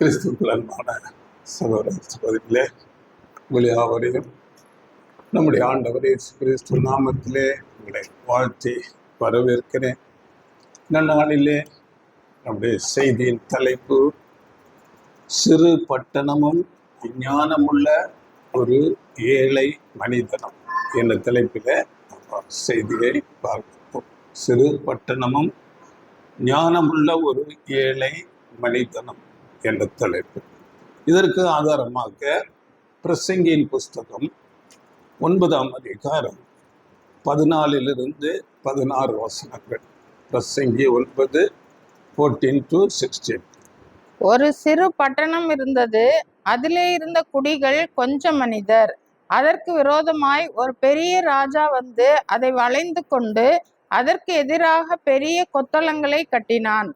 கிறிஸ்துவுக்குள் அன்பான சகோதர சகோதரிகளே, உங்கள் யாவரையும் நம்முடைய ஆண்டவர் இயேசு கிறிஸ்து நாமத்திலே உங்களை வாழ்த்தி வரவேற்கிறேன். இந்த நாளிலே நம்முடைய செய்தியின் தலைப்பு சிறு பட்டணமும் ஞானமுள்ள ஒரு ஏழை மனிதனும் என்ற தலைப்பில் செய்தியை பார்ப்போம். சிறு பட்டணமும் ஞானமுள்ள ஒரு ஏழை மனிதனும் என்ற தலைப்பு. இதற்கு ஆதாரமாக பிரசங்கியின் புஸ்தகம் 9ஆம் அதிகாரம் 14 to 16 வசனங்கள். பிரசங்கி 9, 14 to 16. ஒரு சிறு பட்டணம் இருந்தது. அதிலே இருந்த குடிகள் கொஞ்சம் மனிதர். அதற்கு விரோதமாய் ஒரு பெரிய ராஜா வந்து அதை வளைந்து கொண்டு அதற்கு எதிராக பெரிய கொத்தளங்களை கட்டினான்.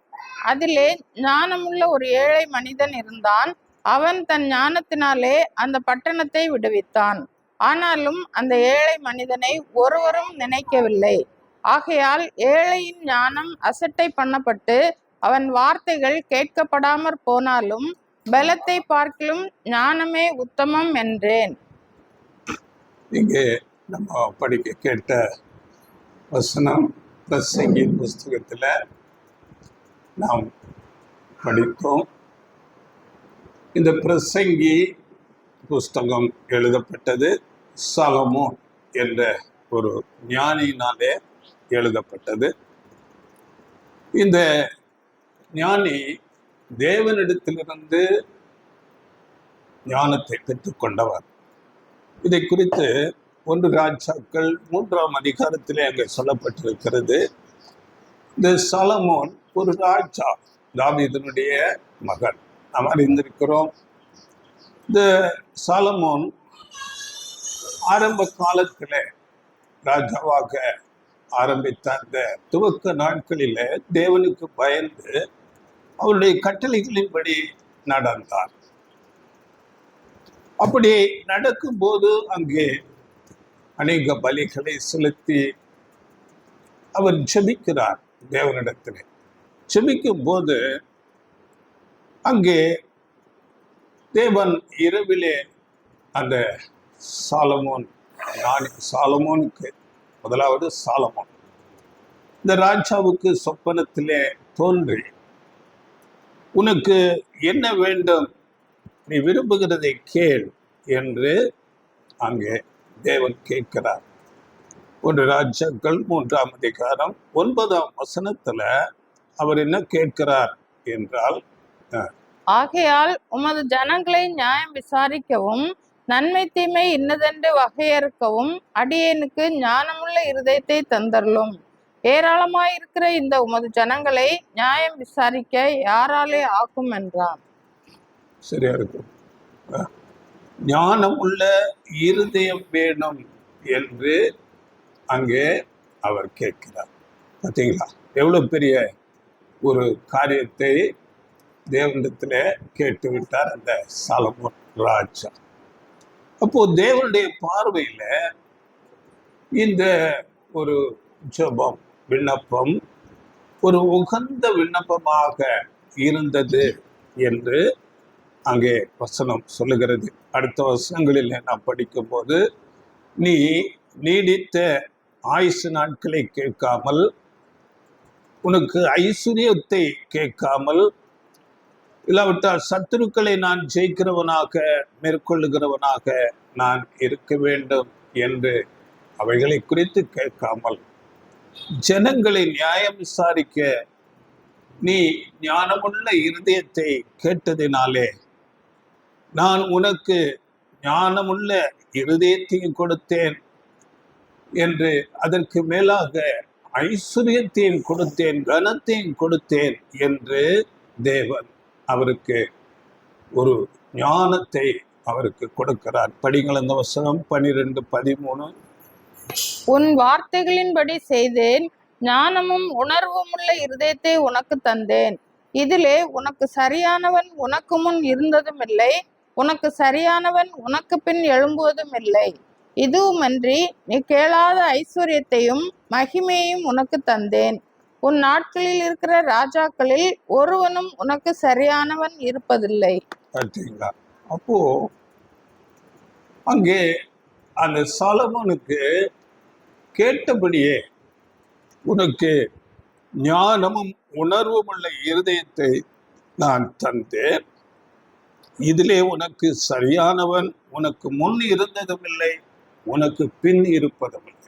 அதிலே ஞானமுள்ள ஒரு ஏழை மனிதன் இருந்தான். அவன் தன் ஞானத்தினாலே அந்த பட்டணத்தை விடுவித்தான். ஆனாலும் அந்த ஏழை மனிதனை ஒருவரும் நினைக்கவில்லை. ஆகையால் ஏழையின் ஞானம் அசட்டை பண்ணப்பட்டு அவன் வார்த்தைகள் கேட்கப்படாமற் போனாலும் பலத்தை பார்க்கிலும் ஞானமே உத்தமம் என்றேன். இங்கே நம்ம படிக்க கேட்ட வசனம் பிரசங்கியின் புஸ்தகத்தில் நாம் படித்தோம். இந்த பிரசங்கி புஸ்தகம் எழுதப்பட்டது சாலமோன் என்ற ஒரு ஞானியினாலே எழுதப்பட்டது. இந்த ஞானி தேவனிடத்திலிருந்து ஞானத்தை பெற்றுக்கொண்டவர். இதை குறித்து 1 ராஜாக்கள் 3ஆம் அதிகாரத்திலே அங்கே சொல்லப்பட்டிருக்கிறது. இந்த சாலமோன் ஒரு ராஜா, தாவீதினுடைய மகன். நாம் அறிந்திருக்கிறோம். இந்த சாலமோன் ஆரம்ப காலத்தில் ராஜாவாக ஆரம்பித்த அந்த துவக்க நாட்களில் தேவனுக்கு பயந்து அவருடைய கட்டளைகளின்படி நடந்தார். அப்படி நடக்கும்போது அங்கே அநேக பலிகளை செலுத்தி அவர் ஜெபிக்கிறார். தேவனிடத்தில் ஜெபிக்கும் போது அங்கே தேவன் இரவிலே அந்த சாலமோனுக்கு முதலாவது சாலமோன் இந்த ராஜாவுக்கு சொப்பனத்திலே தோன்றி, உனக்கு என்ன வேண்டும், நீ விரும்புகிறதை கேள் என்று அங்கே தேவன் கேட்கிறார். 1 ராஜாக்கள் 3ஆம் அதிகாரம் 9ஆம் வசனத்துல அவர் என்ன கேட்கிறார் என்றால், ஆகையால் உமது ஜனங்களை நியாயம் விசாரிக்கவும் நன்மை தீமை இன்னதென்று வகையறுக்கவும் அடியேனுக்கு ஞானமுள்ள இருதயத்தை தந்தருளும். ஏராளமாயிருக்கிற இந்த உமது ஜனங்களை நியாயம் விசாரிக்க யாராலே ஆக்கும் என்றார். சரியா இருக்கும். ஞானம் உள்ள இருதயம் வேணும் என்று அங்கே அவர் கேட்கிறார். பார்த்தீங்களா, எவ்வளவு பெரிய ஒரு காரியத்தை தேவனிடத்துல கேட்டு விட்டார் அந்த சாலமோன் ராஜா. அப்போ தேவனுடைய பார்வையில இந்த ஒரு ஜெபம், விண்ணப்பம் ஒரு உகந்த விண்ணப்பமாக இருந்தது என்று அங்கே வசனம் சொல்லுகிறது. அடுத்த வசனங்களில் நாம் படிக்கும்போது, நீ நீடித்த ஆயுசு நாட்களை கேட்காமல், உனக்கு ஐஸ்வர்யத்தை கேட்காமல், இல்லாவிட்டால் சத்துருக்களை நான் ஜெயிக்கிறவனாக மேற்கொள்ளுகிறவனாக நான் இருக்க வேண்டும் என்று அவைகளை குறித்து கேட்காமல், ஜனங்களை நியாயம் விசாரிக்க நீ ஞானமுள்ள இருதயத்தை கேட்டதினாலே நான் உனக்கு ஞானமுள்ள இருதயத்தையும் கொடுத்தேன் என்று, அதற்கு மேலாக ஐஸ்வர்யத்தையும் கொடுத்தேன், கனத்தையும் கொடுத்தேன் என்று தேவன் அவருக்கு ஒரு ஞானத்தை அவருக்கு கொடுக்கிறார். படிங்கள் அந்த வசனம் 12, 13. உன் வார்த்தைகளின்படி செய்தேன், ஞானமும் உணர்வும் உள்ள இருதயத்தை உனக்கு தந்தேன். இதிலே உனக்கு சரியானவன் உனக்கு முன் இருந்ததும் இல்லை, உனக்கு சரியானவன் உனக்கு பின் எழும்புவதும் இல்லை. இதுவுமன்றி நீ கேளாத ஐஸ்வர்யத்தையும் மகிமையையும் உனக்கு தந்தேன். உன் நாட்களில் இருக்கிற ராஜாக்களில் ஒருவனும் உனக்கு சரியானவன் இருப்பதில்லை. பார்த்தீங்களா? அப்போ அங்கே அந்த சாலமோனுக்கு கேட்டபடியே உனக்கு ஞானமும் உணர்வும் உள்ள இருதயத்தை நான் தந்தேன், இதிலே உனக்கு சரியானவன் உனக்கு முன் இருந்ததும் இல்லை, உனக்கு பின் இருப்பதும் இல்லை.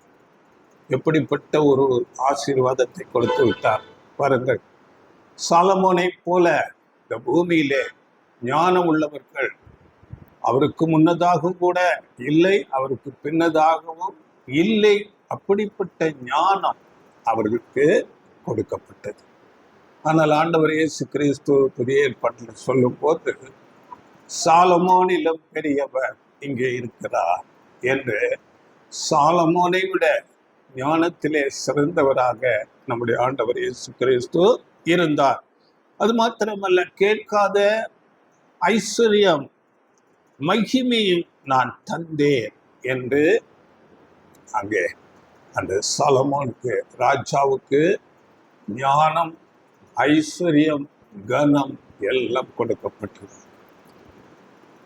எப்படிப்பட்ட ஒரு ஆசீர்வாதத்தை கொடுத்து விட்டார் பாருங்கள். சாலமோனை போல இந்த பூமியிலே ஞானம் உள்ளவர்கள் அவருக்கு முன்னதாகவும் கூட இல்லை, அவருக்கு பின்னதாகவும் இல்லை. அப்படிப்பட்ட ஞானம் அவர்களுக்கு கொடுக்கப்பட்டது. ஆனால் ஆண்டவர் இயேசு கிறிஸ்து புதிய ஏற்பாட்டில் சொல்லும் போது சாலமோனிலும் பெரியவர் இங்கே இருக்கிறார் என்று, சாலமோனை விட ஞானத்திலே சிறந்தவராக நம்முடைய ஆண்டவர் இயேசு கிறிஸ்து இருந்தார். அது மாத்திரமல்ல, கேட்காத ஐஸ்வர்யம் மகிமையும் நான் தந்தேன் என்று அங்கே அந்த சாலமோனுக்கு, ராஜாவுக்கு ஞானம், ஐஸ்வர்யம், கனம் எல்லாம் கொடுக்கப்பட்டது.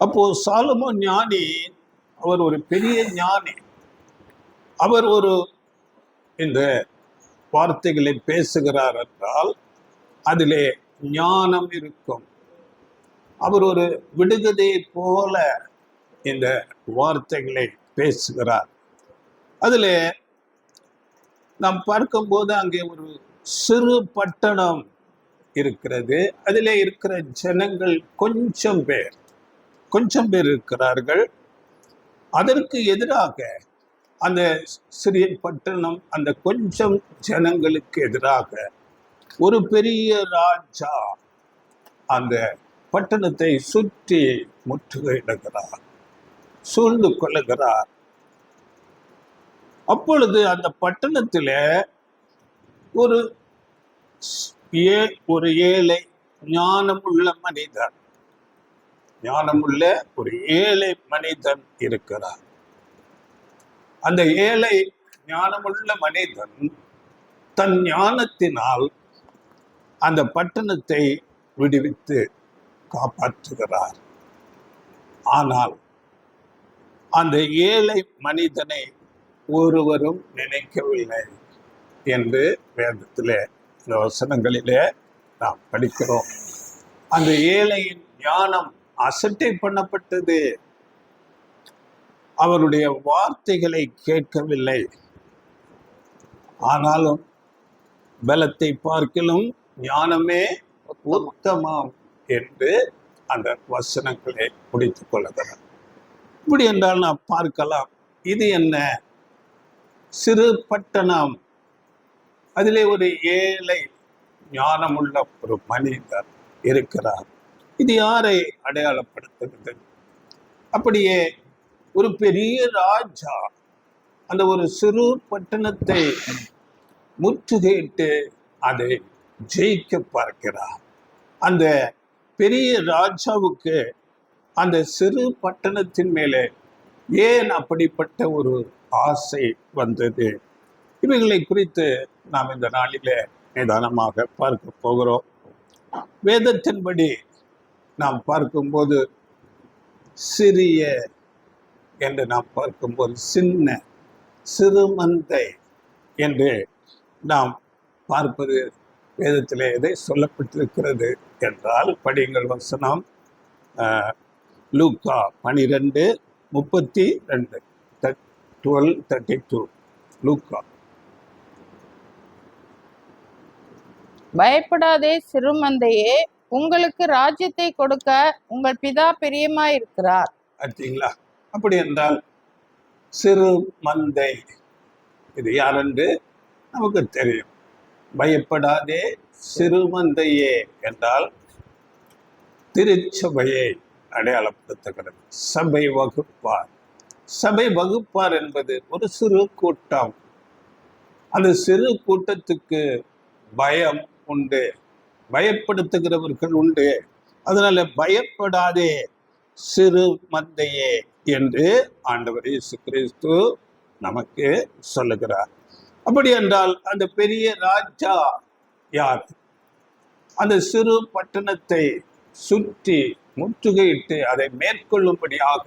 அப்போ சாலமோன் ஞானி, அவர் ஒரு பெரிய ஞானி. அவர் ஒரு இந்த வார்த்தைகளை பேசுகிறார் என்றால் அதிலே ஞானம் இருக்கும். அவர் ஒரு விடுகதையை போல இந்த வார்த்தைகளை பேசுகிறார். அதில் நாம் பார்க்கும்போது அங்கே ஒரு சிறு பட்டணம் இருக்கிறது. அதிலே இருக்கிற ஜனங்கள் கொஞ்சம் பேர் இருக்கிறார்கள். அதற்கு எதிராக அந்த சிறிய பட்டணம், அந்த கொஞ்சம் ஜனங்களுக்கு எதிராக ஒரு பெரிய ராஜா அந்த பட்டணத்தை சுற்றி முற்றுகையிடுகிறார், சூழ்ந்து கொள்ளுகிறார். அப்பொழுது அந்த பட்டணத்தில் ஒரு ஏழை ஞானமுள்ள ஒரு ஏழை மனிதன் இருக்கிறார். அந்த ஏழை ஞானமுள்ள மனிதன் தன் ஞானத்தினால் அந்த பட்டணத்தை விடுவித்து காப்பாற்றுகிறார். ஆனால் அந்த ஏழை மனிதனை ஒருவரும் நினைக்கவில்லை என்று வேதத்திலே, இந்த வசனங்களிலே நாம் படிக்கிறோம். அந்த ஏழையின் ஞானம் அசட்டை பண்ணப்பட்டது. அவருடைய வார்த்தைகளை கேட்கவில்லை. ஆனாலும் பலத்தை பார்க்கிலும் ஞானமே உத்தமம் என்று அந்த வசனங்களை முடித்துக் கொள்கிறார். இப்படி என்றால் நாம் பார்க்கலாம், இது என்ன சிறு பட்டணம், அதிலே ஒரு ஏழை ஞானமுள்ள ஒரு மனிதர் இருக்கிறார். இது யாரை அடையாளப்படுத்துகிறது? அப்படியே ஒரு பெரிய ராஜா அந்த ஒரு சிறு பட்டணத்தை முற்றுகையிட்டு அதை ஜெயிக்க பார்க்கிறார். அந்த பெரிய ராஜாவுக்கு அந்த சிறு பட்டணத்தின் மேலே ஏன் அப்படிப்பட்ட ஒரு ஆசை வந்தது? இவைகளை குறித்து நாம் இந்த நாளிலே நிதானமாக பார்க்க போகிறோம். வேதத்தின்படி நாம் பார்க்கும்போது சிறிய என்று நாம் பார்க்கும்போது சிறுமந்தை என்று நாம் பார்ப்பது வேதத்திலே எதை சொல்லப்பட்டிருக்கிறது என்றால், படிங்கள் வசனம் லூக்கா 12:32 12:32 லூக்கா. பயப்படாதே சிறுமந்தையே, உங்களுக்கு ராஜ்யத்தை கொடுக்க உங்கள் பிதா பிரியமாயிருக்கிறார். பார்த்தீங்களா? அப்படி என்றால் சிறு மந்தை இது யாரென்று நமக்கு தெரியும். பயப்படாதே சிறுமந்தையே என்றால் திருச்சபையை அடையாளப்படுத்துகிறது. சபை வகுப்பார் என்பது ஒரு சிறு கூட்டம். அந்த சிறு கூட்டத்துக்கு பயம் உண்டு, பயப்படுத்துகிறவர்கள் உண்டு. அதனால பயப்படாதே சிறு மந்தையே என்று ஆண்டவர் இயேசு கிறிஸ்து நமக்கு சொல்லுகிறார். அப்படி என்றால் அந்த பெரிய ராஜா யார்? அந்த சிறு பட்டணத்தை சுற்றி முற்றுகையிட்டு அதை மேற்கொள்ளும்படியாக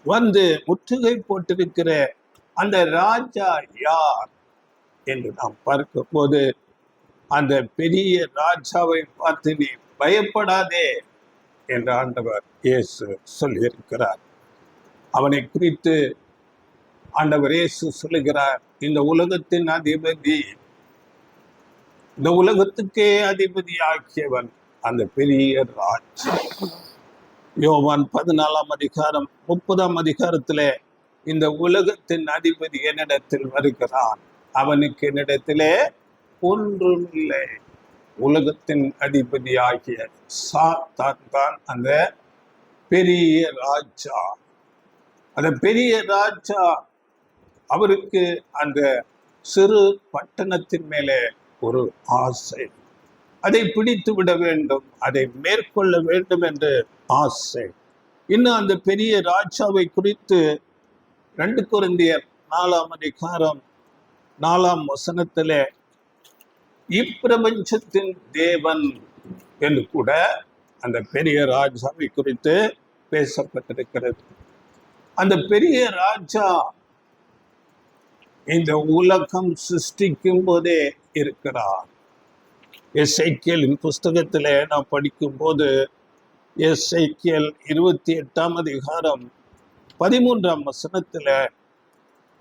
வந்து முற்றுகை போட்டிருக்கிற அந்த ராஜா யார் என்று நாம் பார்க்கும்போது, அந்த பெரிய ராஜாவை பார்த்து நீ பயப்படாதே என்று ஆண்டவர் இயேசு சொல்லியிருக்கிறார். அவனை குறித்து ஆண்டவர் இயேசு சொல்லுகிறார், இந்த உலகத்தின் அதிபதி, இந்த உலகத்துக்கே அதிபதி ஆக்கியவன் அந்த பெரிய ராஜா. யோவான் 14 அதிகாரம் 30 இந்த உலகத்தின் அதிபதி என்னிடத்தில் வருகிறான், அவனுக்கு என்னிடத்திலே ஒன்றும் இல்லை. உலகத்தின் அதிபதி ஆகிய சாத்தான் தான் அந்த பெரிய ராஜா. அந்த பெரிய ராஜா, அவருக்கு அந்த சிறு பட்டணத்தின் மேலே ஒரு ஆசை, அதை பிடித்து விட வேண்டும், அதை மேற்கொள்ள வேண்டும் என்று ஆசை. இன்னும் அந்த பெரிய ராஜாவை குறித்து 2 கொரிந்தியர் 4 அதிகாரம் 4 இப்பிரபஞ்சத்தின் தேவன் என்று கூட அந்த பெரிய ராஜாவை குறித்து பேசப்பட்டிருக்கிறது. அந்த பெரிய ராஜா இந்த உலகம் சிருஷ்டிக்கும் போதே இருக்கிறார். எசேக்கியேலின் புஸ்தகத்திலே நாம் படிக்கும் போது, எசேக்கியேல் 28 அதிகாரம் 13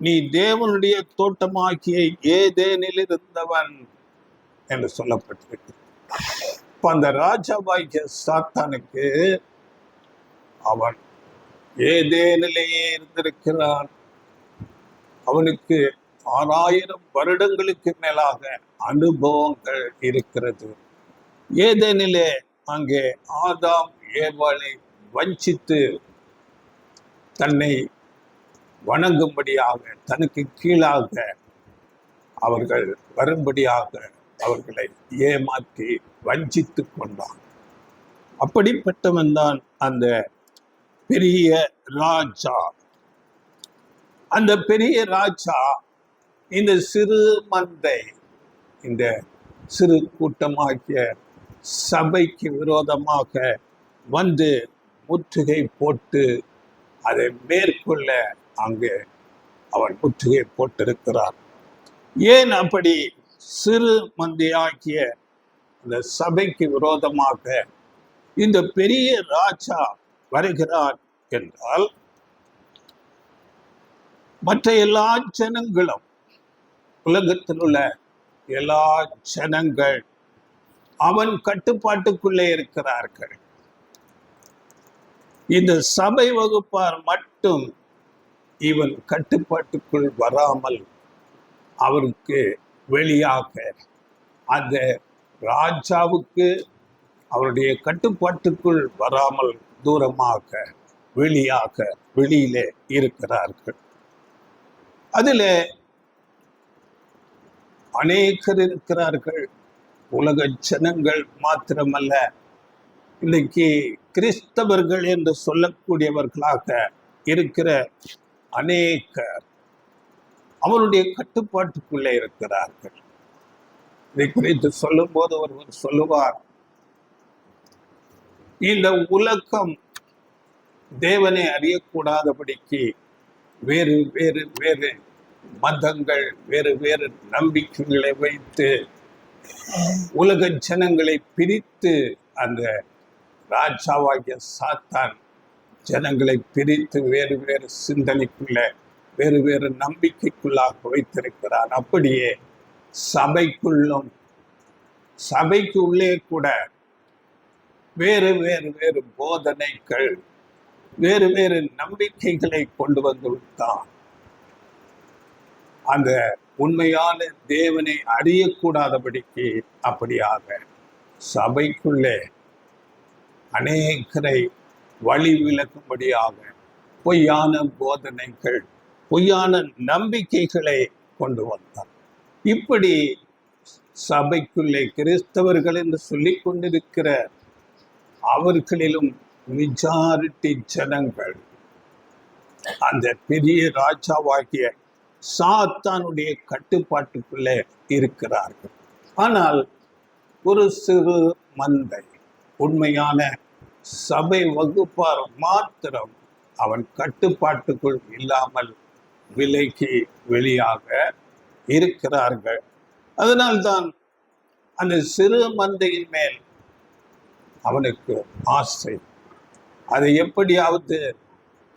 நீ தேவனுடைய தோட்டமாகிய ஏதேனில் இருந்தவன் என்று சொல்லப்பட்டிருக்கு. இப்ப அந்த ராஜாவாகிய சாத்தானுக்கு அவன் ஏதேனிலேயே இருந்திருக்கிறான். அவனுக்கு 6000 வருடங்களுக்கு மேலாக அனுபவங்கள் இருக்கிறது. ஏதேனிலே அங்கே ஆதாம் ஏவாளை வஞ்சித்து தன்னை வணங்கும்படியாக, தனக்கு கீழாக அவர்கள் வரும்படியாக அவர்களை ஏமாற்றி வஞ்சித்து கொண்டான். அப்படிப்பட்டவன் தான் அந்த பெரிய ராஜா. அந்த பெரிய ராஜா இந்த சிறு மந்தை, இந்த சிறு கூட்டமாகிய சபைக்கு விரோதமாக வந்து முற்றுகை போட்டு அதை மேற்கொள்ள அங்கே அவன் முற்றுகை போட்டிருக்கிறான். ஏன் அப்படி சிறு மந்தையாகிய அந்த சபைக்கு விரோதமாக இந்த பெரிய ராஜா வருகிறார் என்றால், மற்ற எல்லா ஜனங்களும், உலகத்தில் உள்ள எல்லா ஜனங்கள் அவன் கட்டுப்பாட்டுக்குள்ளே இருக்கிறார்கள். இந்த சபை வகுப்பார் மட்டும் இவன் கட்டுப்பாட்டுக்குள் வராமல் அவருக்கு வெளியாக, அந்த ராஜாவுக்கு அவருடைய கட்டுப்பாட்டுக்குள் வராமல் தூரமாக வெளியாக வெளியிலே இருக்கிறார்கள். அதில் அநேகர் இருக்கிறார்கள். உலக ஜனங்கள் மாத்திரமல்ல, இன்னைக்கு கிறிஸ்தவர்கள் என்று சொல்லக்கூடியவர்களாக இருக்கிற அநேகர் அவருடைய கட்டுப்பாட்டுக்குள்ளே இருக்கிறார்கள். இதை குறித்து சொல்லும் போது ஒருவர் சொல்லுவார், இந்த உலகம் தேவனை அறியக்கூடாதபடிக்கு வேறு வேறு வேறு மதங்கள், வேறு வேறு நம்பிக்கைகளை வைத்து உலக ஜனங்களை பிரித்து, அந்த ராஜாவாகிய சாத்தான் ஜனங்களை பிரித்து வேறு வேறு சிந்தனைக்குள்ள, வேறு வேறு நம்பிக்கைக்குள்ளாக வைத்திருக்கிறான். அப்படியே சபைக்குள்ளும், சபைக்கு உள்ளே கூட வேறு வேறு வேறு போதனைகள், வேறு வேறு நம்பிக்கைகளை கொண்டு வந்து விட்டான். அந்த உண்மையான தேவனை அறியக்கூடாதபடிக்கு அப்படியாக சபைக்குள்ளே அநேகரை வழி விலக்கும்படியாக பொய்யான போதனைகள், பொய்யான நம்பிக்கைகளை கொண்டு வந்தார். இப்படி சபைக்குள்ளே கிறிஸ்தவர்கள் என்று சொல்லிக் கொண்டிருக்கிற அவர்களிலும் மெஜாரிட்டி ஜனங்கள் அந்த பெரிய ராஜாவாகிய சாத்தானுடைய கட்டுப்பாட்டுக்குள்ளே இருக்கிறார்கள். ஆனால் ஒரு சிறு மந்தை. உண்மையான சபை வகுப்பார் மாத்திரம் அவன் கட்டுப்பாட்டுக்குள் இல்லாமல் விலைக்கு வெளியாக இருக்கிறார்கள். அதனால்தான் அந்த சிறு மந்தையின் மேல் அவனுக்கு ஆசை. அதை எப்படியாவது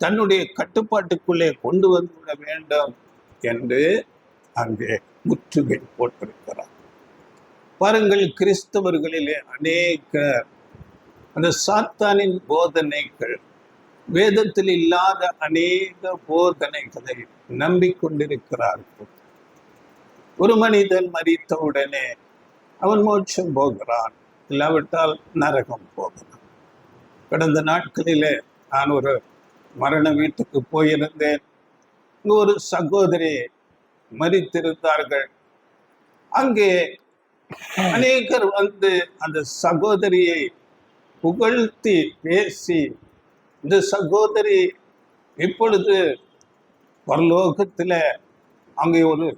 தன்னுடைய கட்டுப்பாட்டுக்குள்ளே கொண்டு வந்துவிட வேண்டும் என்று அங்கே முற்றுகை போட்டிருக்கிறார். பாருங்கள், கிறிஸ்தவர்களிலே அநேக அந்த சாத்தானின் போதனைகள், வேதத்தில் இல்லாத அநேக போதனைகளை நம்பிக்கொண்டிருக்கிறார்கள். ஒரு மனிதன் மரித்தவுடனே அவன் மோட்சம் போகிறான், இல்லாவிட்டால் நரகம் போகிறான். கடந்த நாட்களிலே நான் ஒரு மரண வீட்டுக்கு போயிருந்தேன். ஒரு சகோதரி மரித்திருந்தார்கள். அங்கே அநேகர் வந்து அந்த சகோதரியை புகழ்த்தி பேசி, இந்த சகோதரி இப்பொழுது பரலோகத்துல அங்கே ஒரு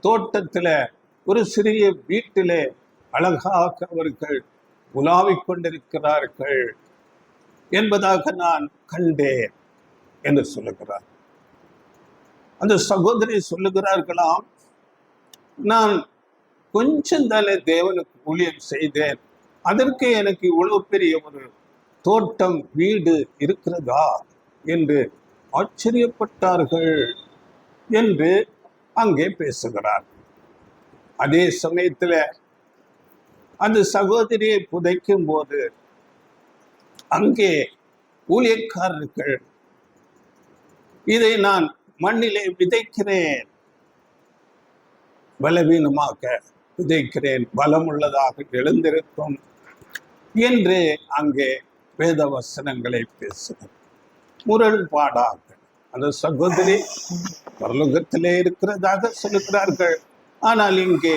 தோட்டத்துல ஒரு சிறிய வீட்டிலே அழகாக அவர்கள் உலாவிக் கொண்டிருக்கிறார்கள் என்பதாக நான் கண்டேன் என்று சொல்லுகிறார். அந்த சகோதரி சொல்லுகிறார்களாம், நான் கொஞ்சம் தானே தேவனுக்கு ஊழியம் செய்தேன், அதற்கு எனக்கு இவ்வளவு பெரிய ஒரு தோட்டம் வீடு இருக்கிறதா என்று ஆச்சரியப்பட்டார்கள் என்று அங்கே பேசுகிறார். அதே சமயத்தில் அந்த சகோதரியை புதைக்கும் போது அங்கே ஊழியக்காரர்கள், இதை நான் மண்ணிலே விதைக்கிறேன், பலவீனமாக விதைக்கிறேன், பலமுள்ளதாக எழுந்திருக்கும் என்று அங்கே வேத வசனங்களை பேசுகிறார். முரண்பாடாக அந்த சகோதரி பரலோகத்திலே இருக்கிறதாக சொல்லுகிறார்கள், ஆனால் இங்கே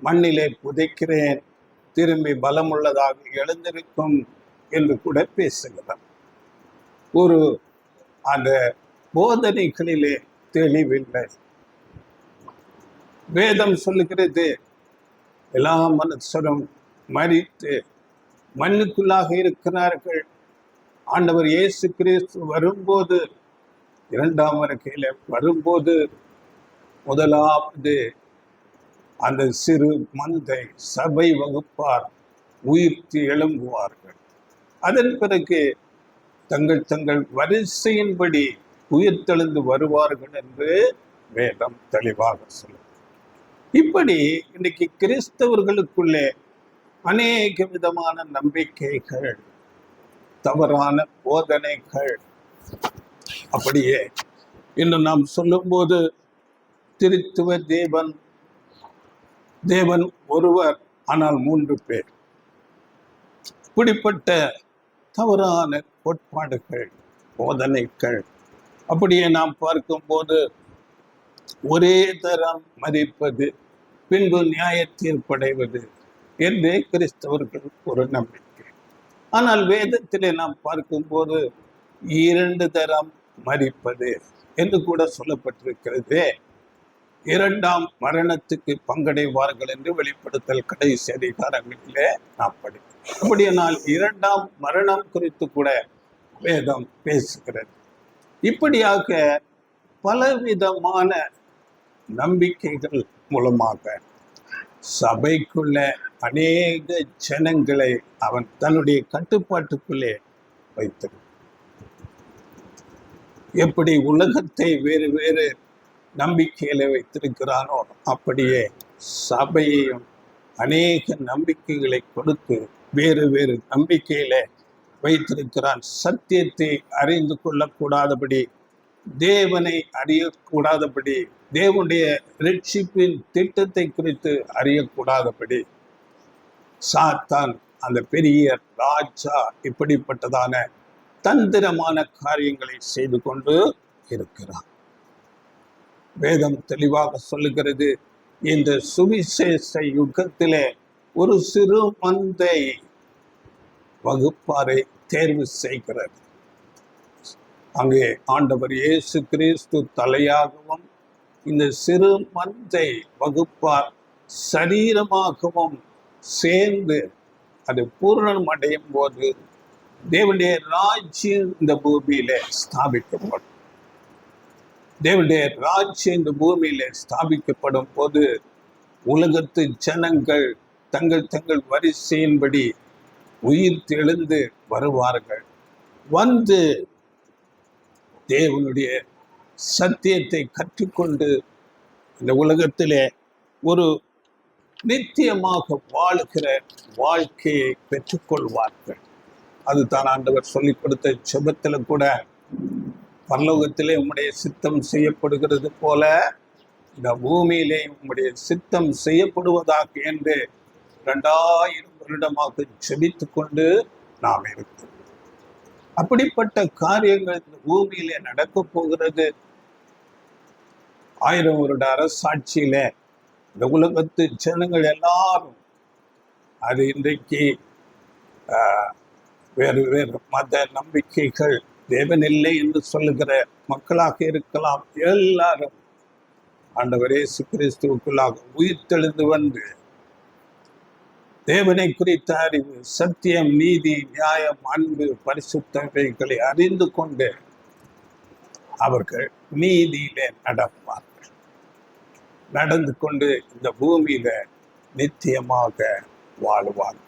மண்ணிலே புதைக்கிறேன், திரும்பி பலமுள்ளதாக எழுந்திருக்கும் என்று கூட பேசுகிறார். ஒரு அந்த போதனைகளிலே தெளிவில்லை. வேதம் சொல்லுகிறது, எல்லா மனுஷரும் மரித்து மண்ணுக்குள்ளாக இருக்கிறார்கள். ஆண்டவர் இயேசு கிறிஸ்து வரும்போது, இரண்டாம் வருகையில வரும்போது, முதலாவது அந்த சிறு மந்தை சபை வகுப்பார் உயிர்த்து எழும்புவார்கள். அதன் பிறகு தங்கள் தங்கள் வரிசையின்படி உயிர்த்தெழுந்து வருவார்கள் என்று வேதம் தெளிவாக சொல்லும். இப்படி இன்னைக்கு கிறிஸ்தவர்களுக்குள்ளே அநேக விதமான நம்பிக்கைகள், தவறான போதனைகள். அப்படியே இன்னும் நாம் சொல்லும்போது திருத்துவ தேவன் ஒருவர், ஆனால் 3 பேர். இப்படிப்பட்ட தவறான கோட்பாடுகள், போதனைகள். அப்படியே நாம் பார்க்கும்போது ஒரே தரம் மதிப்பது, பின்பு நியாய தீர்ப்படைவது என்றே கிறிஸ்தவர்கள் ஒரு நம்பிக்கை. ஆனால் வேதத்திலே நாம் பார்க்கும்போது 2 தரம் மரிப்பது என்று கூட சொல்லப்பட்டிருக்கிறது. 2ஆம் மரணத்துக்கு பங்கடைவார்கள் என்று வெளிப்படுத்தல் கடைசி அதிகாரங்களிலே நாம் படிக்கிறோம். அப்படியானால் 2ஆம் மரணம் குறித்து கூட வேதம் பேசுகிறது. இப்படியாக பலவிதமான நம்பிக்கைகள் மூலமாக சபைக்குள்ள அநேக ஜனங்களை அவன் தன்னுடைய கட்டுப்பாட்டுக்குள்ளே வைத்திருக்கிறான். எப்படி உலகத்தை வேறு வேறு நம்பிக்கையில வைத்திருக்கிறானோ, அப்படியே சபையையும் அநேக நம்பிக்கைகளை கொடுத்து வேறு வேறு நம்பிக்கையில வைத்திருக்கிறான். சத்தியத்தை அறிந்து கொள்ளக்கூடாதபடி, தேவனை அறியக்கூடாதபடி, தேவனுடைய ரட்சிப்பின் திட்டத்தை குறித்து அறியக்கூடாதபடி சாத்தான், அந்த பெரிய ராஜா, இப்படிப்பட்டதான தந்திரமான காரியங்களை செய்து கொண்டு இருக்கிறான். வேதம் தெளிவாக சொல்லுகிறது, இந்த சுவிசேஷ யுகத்திலே ஒரு சிறு மந்தை வகுப்பாரை தேர்வு செய்கிறது. அங்கே ஆண்டவர் இயேசு கிறிஸ்து தலையாகவும், இந்த சிறு மந்தை வகுப்பார் சரீரமாகவும் சேர்ந்து அது பூரணம் அடையும் போது தேவனுடைய ராஜ்யம் இந்த பூமியில ஸ்தாபிக்கப்படும். தேவனுடைய ராஜ்யம் இந்த பூமியில ஸ்தாபிக்கப்படும் போது உலகத்து ஜனங்கள் தங்கள் தங்கள் வரிசையின்படி உயிர் தெழுந்து வருவார்கள். வந்து தேவனுடைய சத்தியத்தை கற்றுக்கொண்டு இந்த உலகத்திலே ஒரு நித்தியமாக வாழுகிற வாழ்க்கையை பெற்றுக்கொள்வார்கள். அதுதான் ஆண்டவர் சொல்லிக் கொடுத்த ஜெபத்துல கூட, பரலோகத்திலே உம்முடைய சித்தம் செய்யப்படுகிறது போல இந்த பூமியிலே உம்முடைய சித்தம் செய்யப்படுவதாக என்று 2000 வருடமாக ஜெபித்து கொண்டு நாம் இருக்கிறோம். அப்படிப்பட்ட காரியங்கள் இந்த பூமியிலே நடக்க போகிறது. 1000 வருட அரசாட்சியில இந்த உலகத்து ஜனங்கள் எல்லாரும் அது இன்றைக்கு வேறு வேறு மத நம்பிக்கைகள், தேவன் இல்லை என்று சொல்லுகிற மக்களாக இருக்கலாம், எல்லாரும் ஆண்டவர் இயேசு கிறிஸ்துவுக்குள்ளாக உயிர் தெளிந்து வந்து தேவனை குறித்த அறிவு, சத்தியம், நீதி, நியாயம், அன்பு, பரிசுத்தவைகளை அறிந்து கொண்டு அவர்கள் நீதியிலே நடப்பார்கள். நடந்து கொண்டு இந்த பூமியில நித்தியமாக வாழ்வார்கள்.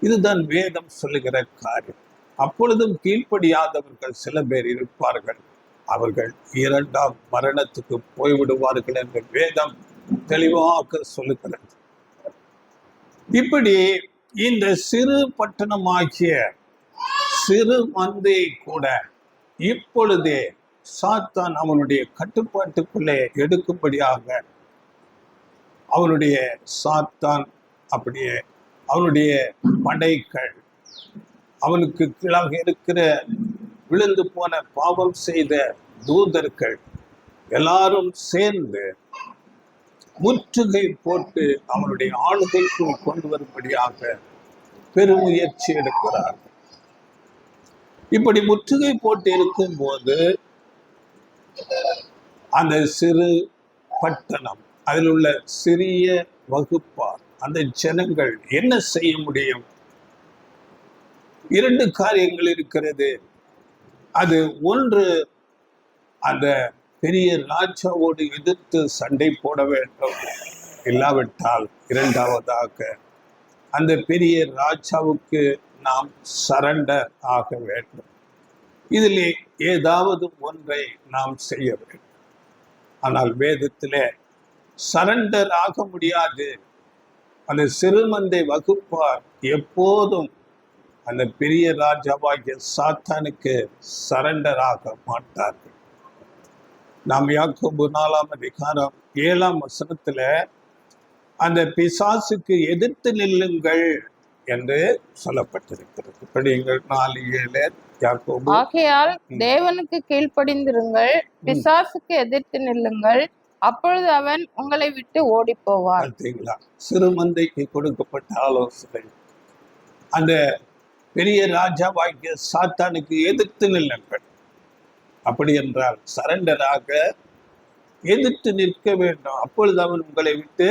இதுதான் வேதம் சொல்லுகிற காரியம். அப்பொழுதும் கீழ்ப்படியாதவர்கள் சில பேர் இருப்பார்கள். அவர்கள் 2ஆம் மரணத்துக்கு போய்விடுவார்கள் என்று வேதம் தெளிவாக சொல்லுகிறது. இப்படி இந்த சிறு பட்டணமாகிய சிறு மந்தையை கூட இப்பொழுதே சாத்தான் அவனுடைய கட்டுப்பாட்டுக்குள்ளே எடுக்கும்படியாக அவனுடைய சாத்தான் அப்படியே அவனுடைய படைகள், அவனுக்கு கீழாக இருக்கிற விழுந்து போன பாவம் செய்த தூதர்கள் எல்லாரும் சேர்ந்து முற்றுகை போட்டு அவனுடைய ஆளுகைக்குள் கொண்டு வரும்படியாக பெருமுயற்சி எடுக்கிறார்கள். இப்படி முற்றுகை போட்டு இருக்கும் போது அந்த சிறு பட்டணம், அதில் உள்ள சிறிய வகுப்பார், அந்த ஜனங்கள் என்ன செய்ய முடியும்? 2 காரியங்கள் இருக்கிறது. அது ஒன்று, அந்த பெரிய ராஜாவோடு எதிர்த்து சண்டை போட வேண்டும். இல்லாவிட்டால் 2வதாக அந்த பெரிய ராஜாவுக்கு நாம் சரண்டர் ஆக வேண்டும். இதிலே ஏதாவது ஒன்றை நாம் செய்ய வேண்டும். ஆனால் வேதத்திலே சரண்டர் ஆக முடியாது. அந்த சிறுமந்தை வகுப்பார் எப்போதும் அந்த பெரிய ராஜாவாகிய சாத்தானுக்கு சரண்டர் ஆக மாட்டார்கள். நாம் யாக்கோபு 4ஆம் அதிகாரம் 7ஆம் வசனத்துல அந்த பிசாசுக்கு எதிர்த்து நில்லுங்கள் என்று சொல்லப்பட்டிருக்கிறது. படியுங்கள் 4:7 யாக்கோபு. ஆகையால் தேவனுக்கு கீழ்ப்படிந்திருங்கள், பிசாசுக்கு எதிர்த்து நில்லுங்கள், அப்பொழுது அவன் உங்களை விட்டு ஓடி போவார். பார்த்தீங்களா? சிறுமந்தைக்கு கொடுக்கப்பட்ட ஆலோசனை. அந்த பெரிய ராஜாவாகிய சாத்தானுக்கு எதிர்த்து நில்லுங்கள். அப்படி என்றால் சரண்டராக எதிர்த்து நிற்க வேண்டும். அப்பொழுது அவன் உங்களை விட்டு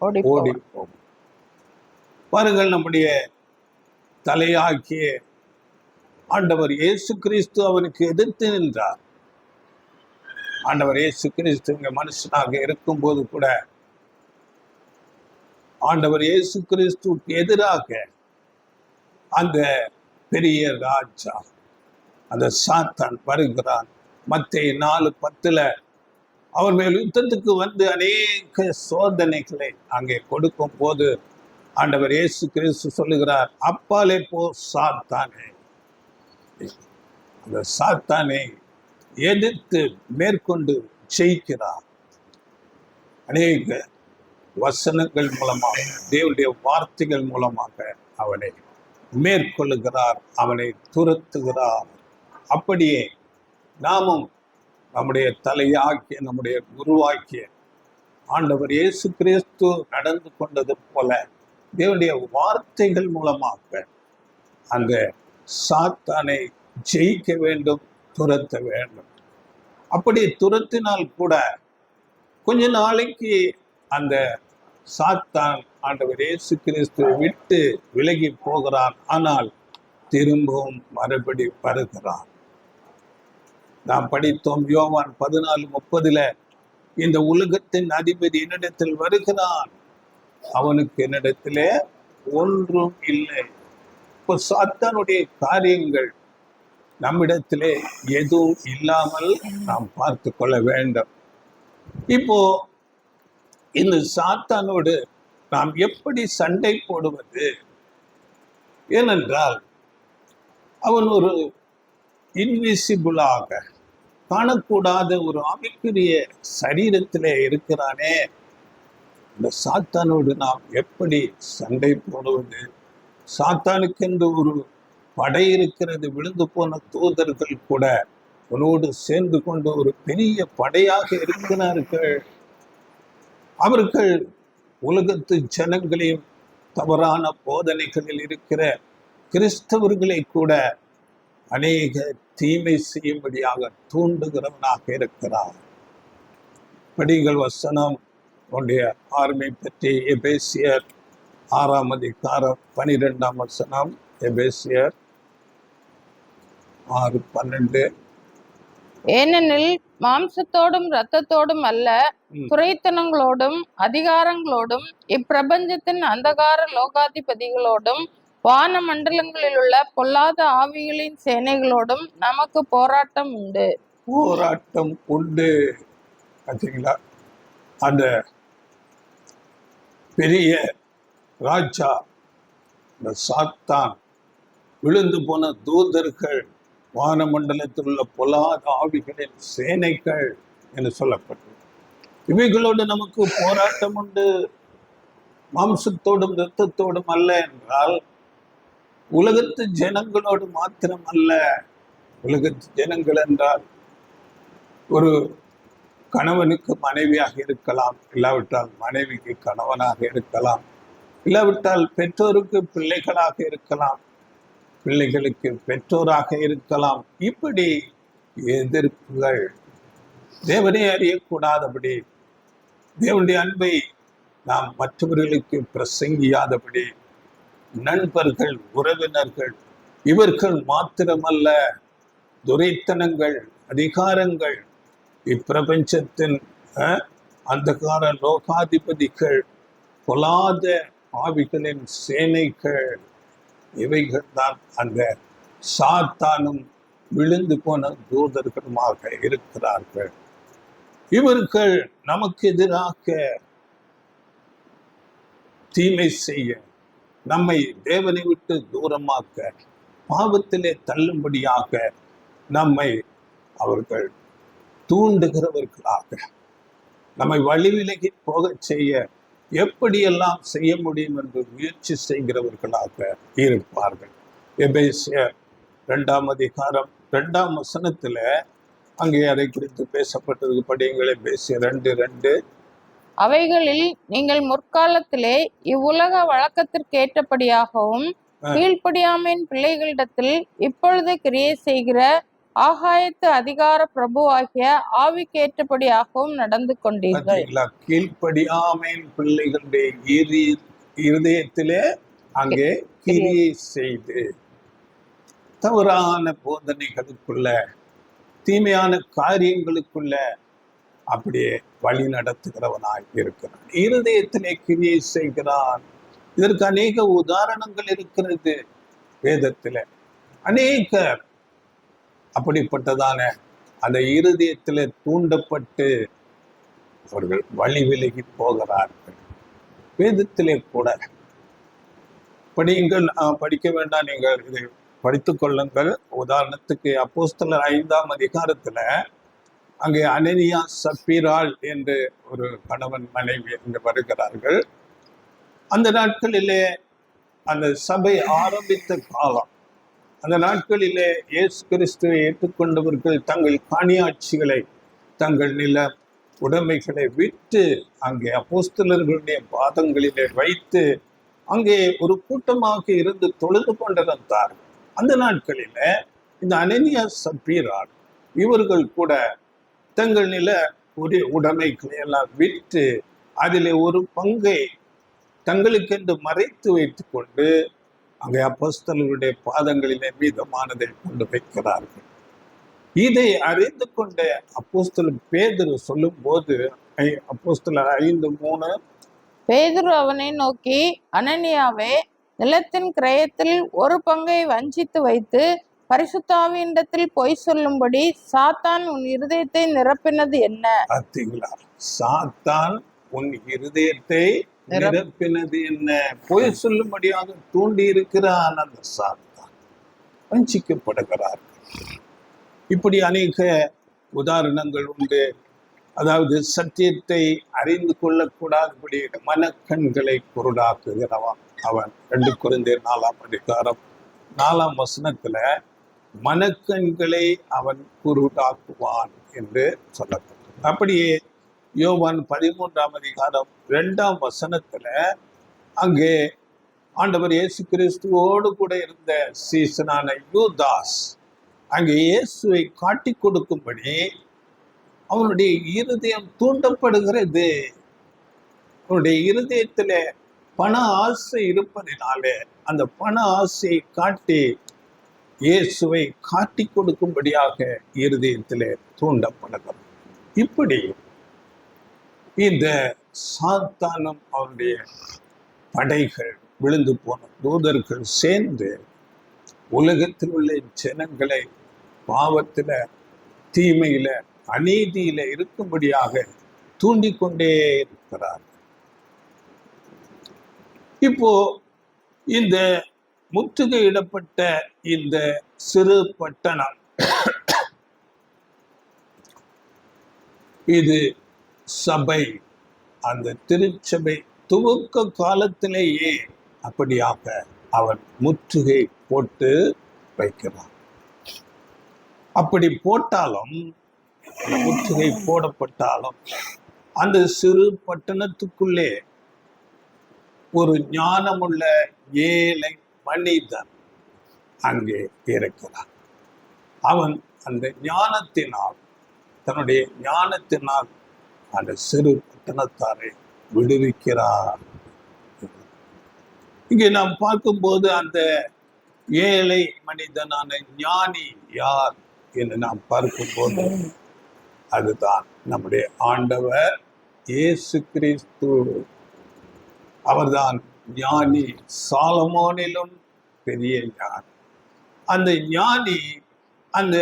ஓடி போகும். பாருங்கள், நம்முடைய தலையாகிய ஆண்டவர் இயேசு கிறிஸ்து அவனுக்கு எதிர்த்து நின்றார். ஆண்டவர் இயேசு கிறிஸ்து இங்க மனுஷனாக இருக்கும்போது கூட ஆண்டவர் இயேசு கிறிஸ்துவுக்கு எதிராக அந்த பெரிய ராஜா, அந்த சாத்தான் வருகிறான். மத்தேயு 4:10 அவர் மேல் யுத்தத்துக்கு வந்து அநேக சோதனைகளை அங்கே கொடுக்கும் போது ஆண்டவர் இயேசு கிறிஸ்து சொல்லுகிறார், அப்பாலே போ சாத்தானே. அந்த சாத்தானை எதிர்த்து மேற்கொண்டு ஜெயிக்கிறார். அநேக வசனங்கள் மூலமாக, தேவனுடைய வார்த்தைகள் மூலமாக அவனை மேற்கொள்ளுகிறார், அவனை துரத்துகிறார். அப்படியே நாமும் நம்முடைய தலையாக்கிய, நம்முடைய குருவாக்கிய ஆண்டவர் இயேசு கிறிஸ்து நடந்து கொண்டது போல தேவனுடைய வார்த்தைகள் மூலமாக அந்த சாத்தானை ஜெயிக்க வேண்டும், துரத்த வேண்டும். அப்படி துரத்தினால் கூட கொஞ்ச நாளைக்கு அந்த சாத்தான் ஆண்டவர் இயேசு கிறிஸ்துவை விட்டு விலகி போகிறான். ஆனால் திரும்பவும் மறுபடி வருகிறான். நாம் படித்தோம் யோவான் 14:30, இந்த உலகத்தின் அதிபதி என்னிடத்தில் வருகிறான், அவனுக்கு என்னிடத்திலே ஒன்றும் இல்லை. இப்போ சாத்தானுடைய காரியங்கள் நம்மிடத்திலே எதுவும் இல்லாமல் நாம் பார்த்து கொள்ள வேண்டும். இப்போ இந்த சாத்தானோடு நாம் எப்படி சண்டை போடுவது? ஏனென்றால் அவன் ஒரு இன்விசிபிளாக காணக்கூடாத ஒரு ஆவிக்குரிய சரீரத்திலே இருக்கிறானே. இந்த சாத்தானோடு நாம் எப்படி சண்டை போடுவது? சாத்தானுக்கென்று ஒரு படை இருக்கிறது. விழுந்து போன தூதர்கள் கூட அவனோடு சேர்ந்து கொண்டு ஒரு பெரிய படையாக இருக்கிறார்கள். அவர்கள் உலகத்து ஜனங்களையும் தவறான போதனைகளில் இருக்கிற கிறிஸ்தவர்களை கூட அநேக தீமை செய்யும்படியாக தூண்டுகிறவனாக இருக்கிறார். படிகள் வசனம் உடைய ஆர்மை பற்றி எபேசியர் 6:12. எபேசியர் 6:12. ஏனெனில் மாம்சத்தோடும் இரத்தத்தோடும் அல்ல, துரைத்தனங்களோடும் அதிகாரங்களோடும் இப்பிரபஞ்சத்தின் அந்தகார லோகாதிபதிகளோடும் வான மண்டலங்களில் உள்ள பொல்லாத ஆவிகளின் சேனைகளோடும் நமக்கு போராட்டம் உண்டு. போராட்டம் உண்டு. பார்த்தீங்களா? அந்த பெரிய ராஜா இந்த சாத்தான், விழுந்து போன தூதர்கள், வானமண்டலத்தில் உள்ள பொல்லாத ஆவிகளின் சேனைகள் என்று சொல்லப்பட்டது. இவைகளோடு நமக்கு போராட்டம் உண்டு. மாம்சத்தோடும் இரத்தத்தோடும் அல்ல என்றால் உலகத்து ஜனங்களோடு மாத்திரம் அல்ல. உலகத்து ஜனங்கள் என்றால் ஒரு கணவனுக்கு மனைவியாக இருக்கலாம், இல்லாவிட்டால் மனைவிக்கு கணவனாக இருக்கலாம், இல்லாவிட்டால் பெற்றோருக்கு பிள்ளைகளாக இருக்கலாம், பிள்ளைகளுக்கு பெற்றோராக இருக்கலாம். இப்படி எதிர்ப்புகள் தேவனை அறியக்கூடாதபடி, தேவனுடைய அன்பை நாம் மற்றவர்களுக்கு பிரசங்கியாதபடி, நண்பர்கள், உறவினர்கள், இவர்கள் மாத்திரமல்ல, துரைத்தனங்கள், அதிகாரங்கள், இப்பிரபஞ்சத்தின் அந்தகார லோகாதிபதிகள், பொல்லாத ஆவிகளின் சேனைகள், இவைகள் தான் அந்த சாத்தானும் விழுந்து போன தூதர்களுமாக இருக்கிறார்கள். இவர்கள் நமக்கு எதிராக தீமை செய்ய, நம்மை தேவனை விட்டு தூரமாக்க, பாவத்திலே தள்ளும்படியாக நம்மை அவர்கள் தூண்டுகிறவர்களாக, நம்மை வழிவிலகி போகச் செய்ய எப்படியெல்லாம் செய்ய முடியும் என்று முயற்சி செய்கிறவர்களாக இருப்பார்கள். எபேசியர் 2:2 அங்கே அதை குறித்து பேசப்பட்டது. படியுங்கள். எபேசியர் 2:2. அவைகளில் நீங்கள் முற்காலத்திலே இவ்வுலக வழக்கத்திற்கேற்றபடியாகவும் கீழ்ப்படியாமையின் பிள்ளைகளிடத்தில் இப்பொழுது கிரியை செய்கிற ஆகாயத்து அதிகார பிரபுவாகிய ஆவிக்கேற்றபடியாகவும் நடந்து கொண்டீர்கள். கீழ்ப்படியாமையின் பிள்ளைகளுடைய இருதயத்திலே அங்கே கிரியை செய்து தவறான போதனைகளுக்குள்ள, தீமையான காரியங்களுக்குள்ள அப்படியே வழி நடத்துகிறவனாய் இருக்கிறான். இருதயத்திலே கிரியை செய்கிறான். இதற்கு அநேக உதாரணங்கள் இருக்கிறது வேதத்துல. அநேகர் அப்படிப்பட்டதான அந்த இருதயத்திலே தூண்டப்பட்டு அவர்கள் வழி விலகி போகிறார்கள். வேதத்திலே கூட படியுங்கள், படிக்க வேண்டாம், நீங்கள் இதை படித்துக் கொள்ளுங்கள். உதாரணத்துக்கு அப்போஸ்தலர் 5 அங்கே அனனியா சப்பீராள் என்று ஒரு கணவன் மனைவி அங்கு வருகிறார்கள். அந்த நாட்களிலே அந்த சபை ஆரம்பித்த காலம். அந்த நாட்களிலே இயேசு கிறிஸ்துவை ஏற்றுக்கொண்டவர்கள் தங்கள் காணியாட்சிகளை, தங்கள் நில உடைமைகளை விட்டு அங்கே அப்போஸ்தலர்களுடைய பாதங்களிலே வைத்து அங்கே ஒரு கூட்டமாக இருந்து தொழுது கொண்டிருந்தார்கள். அந்த நாட்களில இந்த அனனியா சப்பீராள் இவர்கள் கூட தங்கள் நில உடைமைகளை எல்லாம் விட்டு அதிலே ஒரு பங்கை தங்களுக்கென்று மறைத்து வைத்துக் கொண்டு அங்கே அப்போஸ்தலர்களுடைய பாதங்களிலே மீதமானதை கொண்டு வைக்கிறார்கள். இதை அறிந்து கொண்ட அப்போஸ்தலன் பேதுரு சொல்லும் போது, அப்போஸ்தலர் 5:3, பேதுரு அவனை நோக்கி, அனனியாவே, நிலத்தின் கிரயத்தில் ஒரு பங்கை வஞ்சித்து வைத்து பரிசுத்தாவியினிடத்தில் பொய் சொல்லும்படி சாத்தான் உன் இருதயத்தை நிரப்பினது என்ன? பார்த்தீங்களா? சாத்தான் உன் இருதயத்தை நிரப்பினது என்ன? பொய் சொல்லும்படியாக தூண்டி இருக்கிறான் அந்த சாத்தான். வஞ்சிக்கப்படுகிறார்கள். இப்படி அநேக உதாரணங்கள் உண்டு. அதாவது சத்தியத்தை அறிந்து கொள்ளக்கூடாதபடி மனக்கண்களை குருடாக்குகிறவன் அவன். 2 கொரிந்தியர் 4:4 மனக்கண்களை அவன் குருடாக்குவான் என்று சொல்லப்பட்டது. அப்படியே யோவான் 13:2 அங்கே ஆண்டவர் இயேசு கிறிஸ்துவோடு கூட இருந்த சீசனான யூதாஸ் அங்கே இயேசுவை காட்டி கொடுக்கும்படி அவனுடைய இருதயம் தூண்டப்படுகிறது. அவனுடைய இருதயத்துல பண ஆசை இருப்பதினாலே அந்த பண ஆசையை காட்டி இயேசுவை காட்டி கொடுக்கும்படியாக இருதயத்திலே தூண்டப்படுகிறது. இப்படி இந்த சாத்தானும் அவருடைய படைகள், விழுந்து போன தூதர்கள் சேர்ந்து உலகத்தில் உள்ள ஜனங்களை பாவத்தில, தீமையில, அநீதியில இருக்கும்படியாக தூண்டிக்கொண்டே இருக்கிறார். இப்போ இந்த முற்றுகையிடப்பட்ட இந்த சிறு பட்டணம், இது சபை, அந்த திருச்சபை துவக்க காலத்திலேயே அப்படியாக அவன் முற்றுகை போட்டு வைக்கிறான். அப்படி போட்டாலும், முற்றுகை போடப்பட்டாலும் அந்த சிறு பட்டணத்துக்குள்ளே ஒரு ஞானமுள்ள ஏழை மனிதன் அங்கே இருக்கிறான். அவன் அந்த ஞானத்தினால், தன்னுடைய ஞானத்தினால் அந்த சிறு பட்டணத்தாரை விடுவிக்கிறார். இங்கே நாம் பார்க்கும்போது அந்த ஏழை மனிதனான ஞானி யார் என்று நாம் பார்க்கும்போது அதுதான் நம்முடைய ஆண்டவர் இயேசு கிறிஸ்து. அவர்தான் ஞானி, சாலமோனிலும் பெரிய ஞானி. அந்த ஞானி அந்த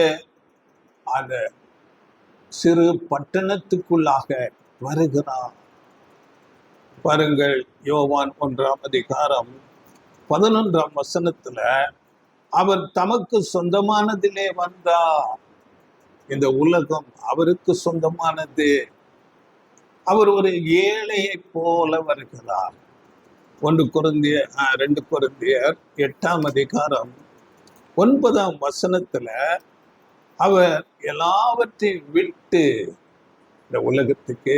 அந்த சிறு பட்டணத்துக்குள்ளாக வருகிறார். பாருங்கள், யோவான் 1:11 அவர் தமக்கு சொந்தமானதிலே வந்தார். இந்த உலகம் அவருக்கு சொந்தமானது. அவர் ஒரு ஏழையை போல வருகிறார். 2 கொரிந்தியர் 8:9 அவர் எல்லாவற்றையும் விட்டு இந்த உலகத்துக்கு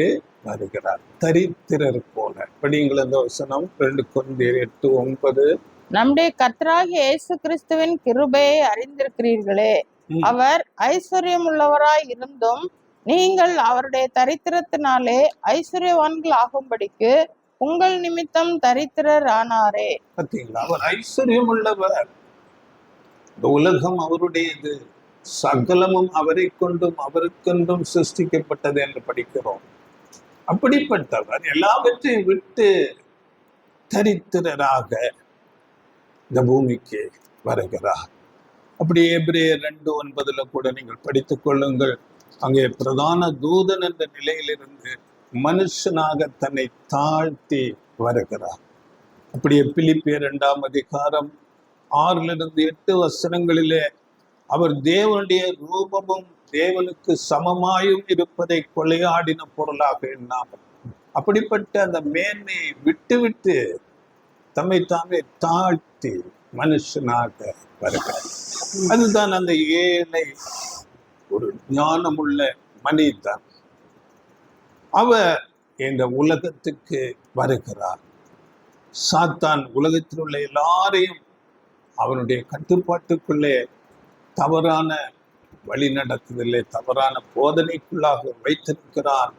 வருகிறார், தரித்திரர் போல. படிங்கள் அந்த வசனம், 2 கொரிந்தியர் 8:9. நம்முடைய கர்த்தராகிய இயேசு கிறிஸ்துவின் கிருபையை அறிந்திருக்கிறீர்களே, அவர் ஐஸ்வர்யம் உள்ளவராய் இருந்தும் நீங்கள் அவருடைய தரித்திரத்தினாலே ஐஸ்வர்யவான்கள் ஆகும்படிக்கு உங்கள் நிமித்தம் தரித்திரர் ஆனாரே. பார்த்தீங்களா? அவர் ஐஸ்வர்யம் உள்ளவர். இந்த உலகம் அவருடையது, சகலமும் அவரை கொண்டும் அவருக்கென்றும் சிருஷ்டிக்கப்பட்டது என்று படிக்கிறோம். அப்படிப்பட்டவர் எல்லாவற்றையும் விட்டு தரித்திரராக இந்த பூமிக்கு வருகிறார். அப்படி எபிரேயர் 2:9 கூட நீங்கள் படித்துக் கொள்ளுங்கள். அங்கே பிரதான தூதன் என்ற நிலையிலிருந்து மனுஷனாக தன்னை தாழ்த்தி வருகிறார். அப்படியே பிலிப்பியர் 2:6-8 அவர் தேவனுடைய ரூபமும் தேவனுக்கு சமமாயும் இருப்பதை கொலையாடின பொருளாக எண்ணாமல் அப்படிப்பட்ட அந்த மேன்மையை விட்டு தம்மை தாமே தாழ்த்தி மனுஷனாக வருகிறார். அதுதான் அந்த ஏழை ஒரு ஞானமுள்ள மனிதன். அவர் இந்த உலகத்துக்கு வருகிறார். சாத்தான் உலகத்தில் உள்ள எல்லாரையும் அவனுடைய கட்டுப்பாட்டுக்குள்ளே தவறான வழி நடத்துதலே, தவறான போதனைக்குள்ளாக வைத்திருக்கிறான்.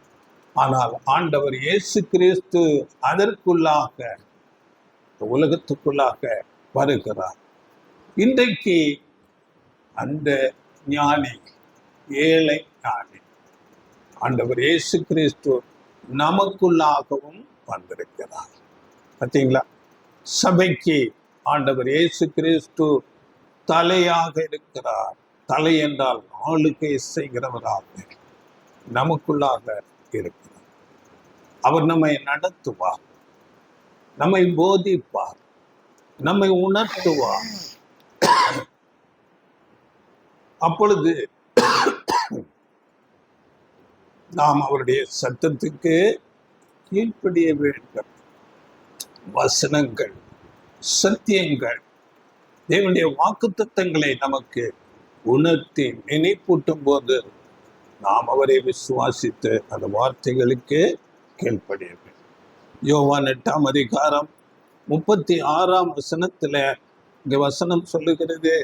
ஆனால் ஆண்டவர் இயேசு கிறிஸ்து அதற்குள்ளாக உலகத்துக்குள்ளாக வருகிறார். இன்றைக்கு அந்த ஞானி, ஏழை ஞானி ஆண்டவர் இயேசு கிறிஸ்து நமக்குள்ளாகவும் வந்திருக்கிறார். பார்த்தீங்களா? சபைக்கு ஆண்டவர் இயேசு கிறிஸ்து தலையாக இருக்கிறார். தலை என்றால் ஆளுகை செய்கிறவராக நமக்குள்ளாக இருக்கிறார். அவர் நம்மை நடத்துவார், நம்மை போதிப்பார், நம்மை உணர்த்துவார். அப்பொழுது நாம் அவருடைய சத்தத்துக்கு கீழ்ப்படிய வேண்டும். வசனங்கள், சத்தியங்கள், தேவனுடைய வாக்குத்தத்தங்களை நமக்கு உணர்த்தி நினைப்பூட்டும் போது நாம் அவரை விசுவாசித்து அந்த வார்த்தைகளுக்கு கீழ்ப்படிய வேண்டும். யோவான் 8ஆம் அதிகாரம் 36ஆம் வசனத்துல இங்க வசனம் சொல்லுகிறது,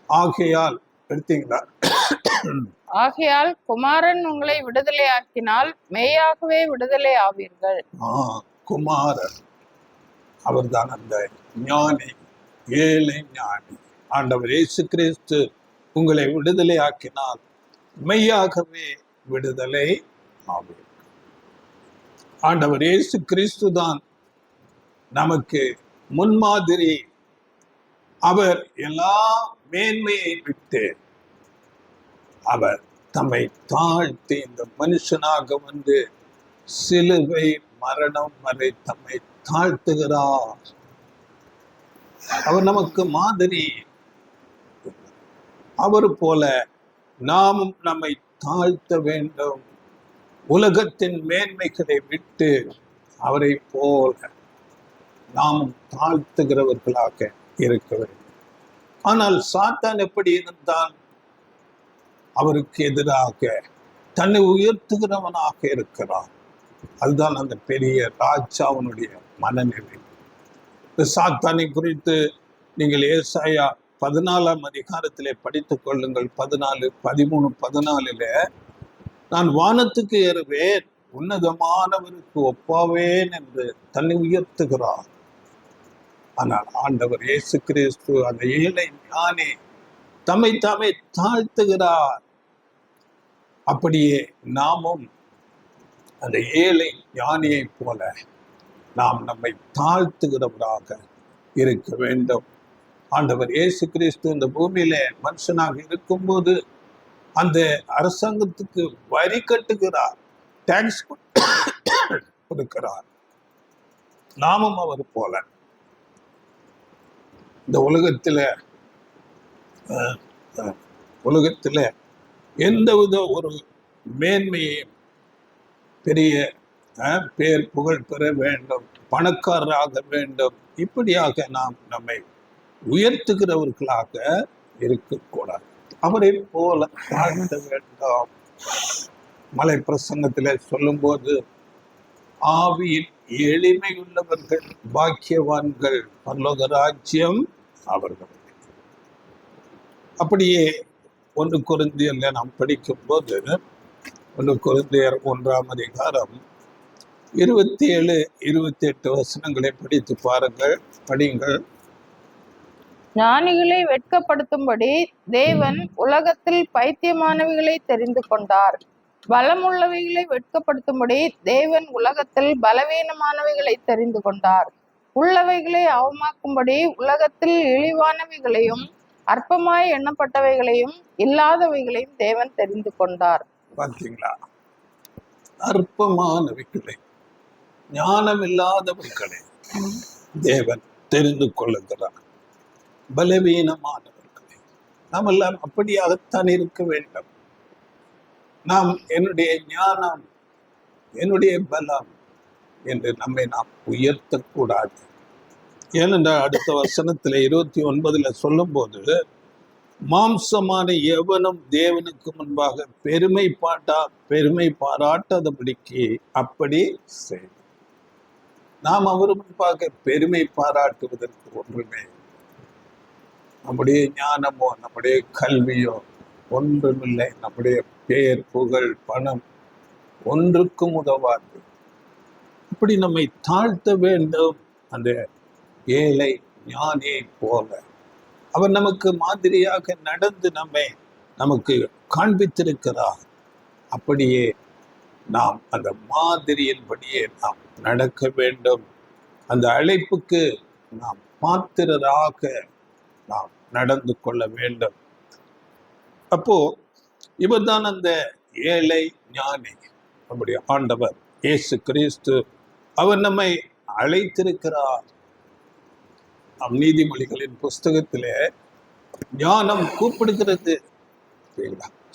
ஆகையால் எடுத்தீங்களா? ஆகையால் குமாரன் உங்களை விடுதலை ஆக்கினால் மெய்யாகவே விடுதலை ஆவீர்கள். குமாரன் அவர்தான் அந்த ஞானி, ஏழை ஞானி. ஆண்டவர் இயேசு கிறிஸ்து உங்களை விடுதலை ஆக்கினால் மெய்யாகவே விடுதலை ஆவீர்கள். ஆண்டவர் இயேசு கிறிஸ்து தான் நமக்கு முன்மாதிரி. அவர் எல்லா மேன்மையை விட்டு அவர் தம்மை தாழ்த்தி இந்த மனுஷனாக வந்து சிலுவை மரணம் வரை தம்மை தாழ்த்துகிறார். அவர் நமக்கு மாதிரி. அவர் போல நாமும் நம்மை தாழ்த்த வேண்டும். உலகத்தின் மேன்மைகளை விட்டு அவரை போல நாமும் தாழ்த்துகிறவர்களாக இருக்க வேண்டும். ஆனால் சாத்தான் எப்படி இருந்தால் அவருக்கு எதிராக தன்னை உயர்த்துகிறவனாக இருக்கிறான். அதுதான் அந்த பெரிய ராஜாவினுடைய மனநிலை. சாத்தானை குறித்து நீங்கள் ஏசாயா 14ஆம் அதிகாரத்திலே படித்துக் கொள்ளுங்கள். 14, 13, 14 நான் வானத்துக்கு ஏறுவேன், உன்னதமானவருக்கு ஒப்பாவேன் என்று தன்னை உயர்த்துகிறார். ஆனால் ஆண்டவர் இயேசு கிறிஸ்து அந்த ஏழை ஞானி தம்மை தாமே தாழ்த்துகிறார். அப்படியே நாமும் அந்த ஏழை ஞானியை போல நாம் நம்மை தாழ்த்துகிறவராக இருக்க வேண்டும். ஆண்டவர் இயேசு கிறிஸ்து இந்த பூமியில மனுஷனாக இருக்கும்போது அந்த அரசாங்கத்துக்கு வரி கட்டுகிறார், டாக்ஸ் கொடுக்கிறார். நாமும் அவர் போல இந்த உலகத்துல எந்தவித ஒரு மேன்மையையும் பெரிய பேர் புகழ் பெற வேண்டும், பணக்காரராக வேண்டும், இப்படியாக நாம் நம்மை உயர்த்துகிறவர்களாக இருக்கக்கூடாது. அவரை போல தாழ்த்த வேண்டாம். மலை பிரசங்கத்திலே சொல்லும்போது ஆவியில் எளிமையுள்ளவர்கள் பாக்கியவான்கள், பரலோக ராஜ்யம் அவர்கள். அப்படியே 1 கொரிந்தியர்ல நாம் படிக்கும் போது 1 கொரிந்தியர் 1ஆம் அதிகாரம் 27, 28 வசனங்களை படித்து பாருங்கள், படிங்கள். ஞானிகளை வெட்கப்படுத்தும்படி தேவன் உலகத்தில் பைத்தியமானவைகளை தெரிந்து கொண்டார். பலமுள்ளவைகளை வெட்கப்படுத்தும்படி தேவன் உலகத்தில் பலவீனமானவைகளை தெரிந்து கொண்டார். உள்ளவைகளை அவமாக்கும்படி உலகத்தில் இழிவானவைகளையும் அற்பமாய் எண்ணப்பட்டவைகளையும் இல்லாதவைகளையும் தேவன் தெரிந்து கொண்டார். பார்த்தீங்களா? அற்பமானவைகளை, ஞானம் இல்லாதவர்களை தேவன் தெரிந்து கொள்ளுகிறார். பலவீனமானவர்களை நாம் எல்லாம் அப்படியாகத்தான் இருக்க வேண்டும். நாம் என்னுடைய ஞானம், என்னுடைய பலம் என்று நம்மை நாம் உயர்த்தக்கூடாது. ஏனென்றால் அடுத்த வசனத்துல 29 சொல்லும் போது மாம்சமான எவனும் தேவனுக்கு முன்பாக பெருமை பாராட்டாதபடிக்கு அப்படி செய். நாம் அவர் முன்பாக பெருமை பாராட்டுவதற்கு ஒன்றுமே, நம்முடைய ஞானமோ நம்முடைய கல்வியோ ஒன்றுமில்லை. நம்முடைய பேர் புகழ் பணம் ஒன்றுக்கும் உதவாது. இப்படி நம்மை தாழ்த்த வேண்டும். அந்த ஏழை ஞானியை போல அவர் நமக்கு மாதிரியாக நடந்து நமக்கு காண்பித்திருக்கிறார். அப்படியே நாம் அந்த மாதிரியின்படியே நாம் நடக்க வேண்டும். அந்த அழைப்புக்கு நாம் பாத்திரராக நாம் நடந்து கொள்ள வேண்டும். அப்போ இவர்தான் அந்த ஏழை ஞானி, நம்முடைய ஆண்டவர் இயேசு கிறிஸ்து. அவர் நம்மை அழைத்திருக்கிறார். நீதிமொழிகளின் புஸ்தகத்திலே ஞானம் கூப்பிடுகிறது.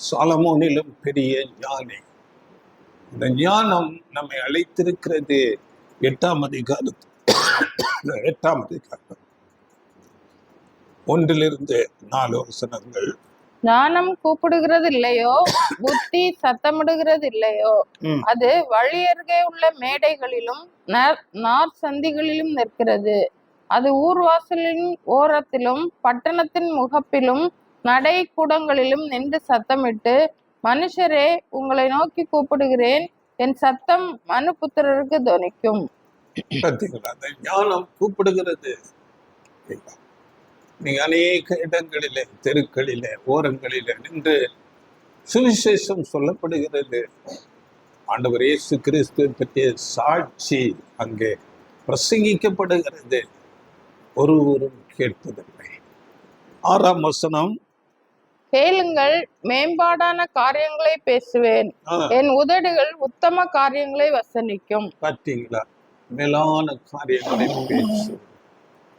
சாலமோனிலும் பெரிய ஞானி. இந்த ஞானம் நம்மை அழைத்திருக்கிறது. 8ஆம் அதிகாரம் 1-4 வசனங்கள். ஞானம் கூப்பிடுகிறது இல்லையோ, புத்தி சத்தமிடுகிறது இல்லையோ, அது வழியருகே உள்ள மேடைகளிலும் நார் சந்திகளிலும் நிற்கிறது. அது ஊர்வாசலின் ஓரத்திலும் பட்டணத்தின் முகப்பிலும் நடை கூடங்களிலும் நின்று சத்தமிட்டு, மனுஷரே, உங்களை நோக்கி கூப்பிடுகிறேன், என் சத்தம் மனுபுத்திரருக்கு தொனிக்கும். அந்த ஞானம் கூப்பிடுகிறது. நீங்க அநேக இடங்களிலே, தெருக்களிலே, ஓரங்களிலே நின்று சுவிசேஷம் சொல்லப்படுகிறது. ஆண்டவர் இயேசு கிறிஸ்துவை பற்றிய சாட்சி அங்கே பிரசங்கிக்கப்படுகிறது. ஒருவரும் கேட்பதில்லை. 6ஆம் வசனம். கேளுங்கள், மேம்பாடான காரியங்களை பேசுவேன், என் உதடுகள் உத்தம காரியங்களை வசனிக்கும். பார்த்தீங்களா? மேலான காரியங்களை பேசுவேன்.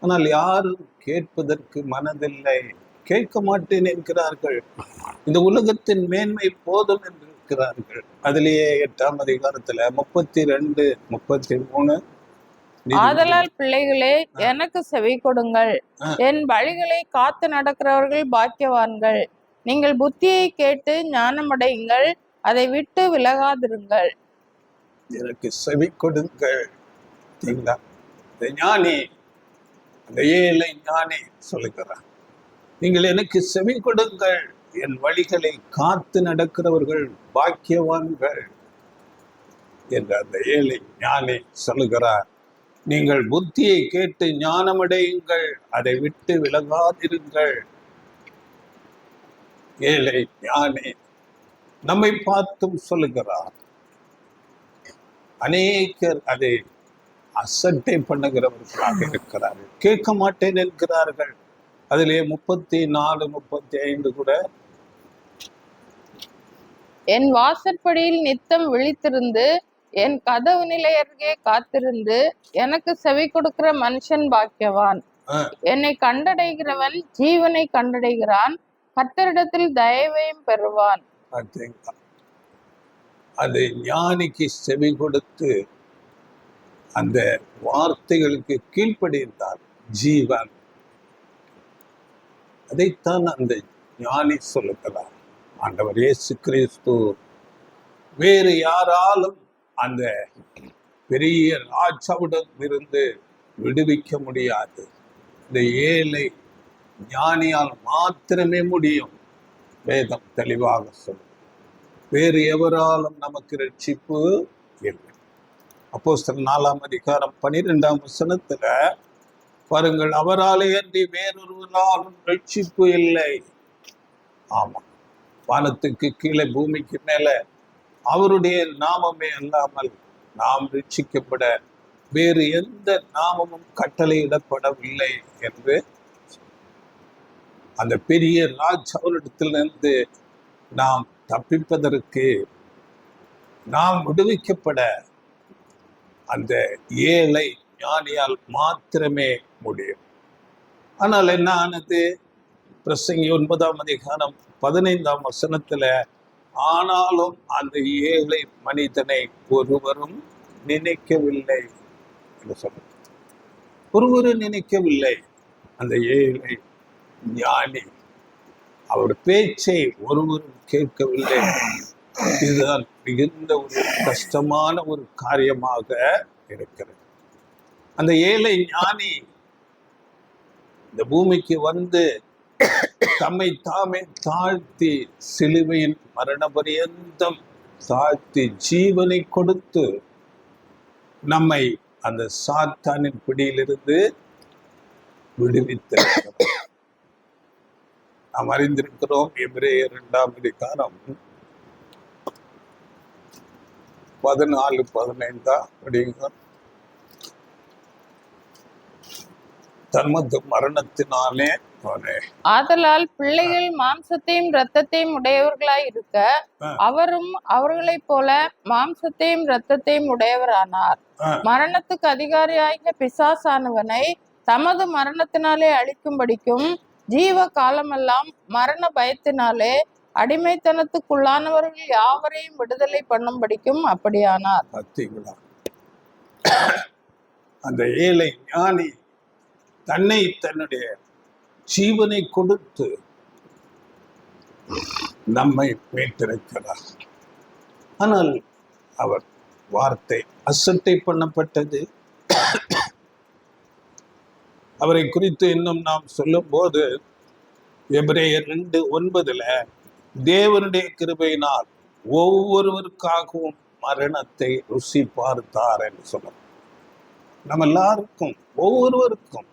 ஆனால் யாரும் கேட்பதற்கு மனதில்லை. கேட்க மாட்டேன் என்கிறார்கள். இந்த உலகத்தின் மேன்மை போதும் என்று இருக்கிறார்கள். அதிலேயே 8ஆம் அதிகாரத்துல 32, 33. ஆதலால் பிள்ளைகளே, எனக்கு செவி கொடுங்கள், என் வழிகளை காத்து நடக்கிறவர்கள் பாக்கியவான்கள். நீங்கள் புத்தியை கேட்டு ஞானமடையுங்கள், அதை விட்டு விலகாதிருங்கள். எனக்கு செவி கொடுங்கள். இந்த ஞானி, அந்த ஏழை ஞானி சொல்லுகிறார், நீங்கள் எனக்கு செவி கொடுங்கள், என் வழிகளை காத்து நடக்கிறவர்கள் பாக்கியவான்கள் என்று அந்த ஏழை ஞானி சொல்லுகிறார். நீங்கள் புத்தியை கேட்டு ஞானமடையுங்கள், அதை விட்டு விலகாதிருங்கள். ஏழை ஞானி நம்மை பார்த்தும் சொல்லுகிறார். அநேகர் அதை அசட்டை பண்ணுகிறவர்களாக இருக்கிறார்கள். கேட்க மாட்டேன் என்கிறார்கள். அதிலே 34, 35 கூட, என் வாசற்படியில் நித்தம் விழித்திருந்து என் கதவு நிலை அருகே காத்திருந்து எனக்கு செவி கொடுக்கிற மனுஷன் பாக்கியவான். என்னை கண்டடைகிறவன் ஜீவனை கண்டடைகிறான், கர்த்தரிடத்தில் தயவையும் பெறுவான். அது ஞானிக்கு செவி கொடுத்து அந்த வார்த்தைகளுக்கு கீழ்ப்படிந்தார் ஜீவன். அதைத்தான் அந்த ஞானி சொல்லுகிறார். ஆண்டவர் இயேசு கிறிஸ்து வேறு யாராலும் அந்த பெரிய ராஜாவிடம் இருந்து விடுவிக்க முடியாது. இந்த ஏழை ஞானியால் மாத்திரமே முடியும். வேதம் தெளிவாக சொல்லும். வேறு எவராலும் நமக்கு ரட்சிப்பு இல்லை. அப்போஸ்தலர் 4ஆம் அதிகாரம் 12ஆம் வசனத்துல பாருங்கள், அவராலே அன்றி வேறொருவராலும் ரட்சிப்பு இல்லை. ஆமா, வானத்துக்கு கீழே பூமிக்கு மேல அவருடைய நாமமே அல்லாமல் நாம் ரட்சிக்கப்பட வேறு எந்த நாமமும் கட்டளையிடப்படவில்லை என்று அந்த பெரிய ராஜாவிடத்திலிருந்து நாம் தப்பிப்பதற்கு, நாம் விடுவிக்கப்பட அந்த ஏழை ஞானியால் மாத்திரமே முடியும். ஆனால் என்ன ஆனது? பிரசங்கி 9ஆம் அதிகாரம் 15ஆம் வசனத்துல, ஆனாலும் அந்த ஏழை மனிதனை ஒருவரும் நினைக்கவில்லை என்று சொல்ல, ஒருவரும் நினைக்கவில்லை. அந்த ஏழை ஞானி, அவர் பேச்சை ஒருவரும் கேட்கவில்லை. இதுதான் மிகுந்த ஒரு கஷ்டமான ஒரு காரியமாக இருக்கிறது. அந்த ஏழை ஞானி இந்த பூமிக்கு வந்து தம்மை தாமே தாழ்த்தி சிலுவையின் மரண பரியந்தம் தாழ்த்தி ஜீவனை கொடுத்து நம்மை அந்த சாத்தானின் பிடியிலிருந்து விடுவித்திருக்கிறார். நாம் அறிந்திருக்கிறோம். எபிரேயர் 2ஆம் அதிகாரம் 14-15 அப்படிங்க. தமது மரணத்தினாலே ஆதலால் பிள்ளைகள் மாம்சத்தையும் இரத்தத்தையும் உடையவர்களாய் இருக்க அவரும் அவர்களைப் போல மாம்சத்தையும் இரத்தத்தையும் உடையவரானார். மரணத்துக்கு அதிகாரியாகிய பிசாசானவனை தமது மரணத்தினாலே அழிக்கும்படிக்கும் ஜீவ காலமெல்லாம் மரண பயத்தினாலே அடிமைத்தனத்துக்குள்ளானவர்கள் யாவரையும் விடுதலை பண்ணும்படிக்கும் அப்படியானார். அந்த ஏழை ஞானி தன்னை தன்னுடைய ஜீவனை கொடுத்து நம்மை மீட்டிருக்கிறார். ஆனால் அவர் வார்த்தை அசட்டை பண்ணப்பட்டது. அவரை குறித்து இன்னும் நாம் சொல்லும் போது எபிரேயர் 2:9 தேவனுடைய கிருபையினால் ஒவ்வொருவருக்காகவும் மரணத்தை ருசி பார்த்தார் என்று சொல்லும். நம்ம எல்லாருக்கும், ஒவ்வொருவருக்கும்,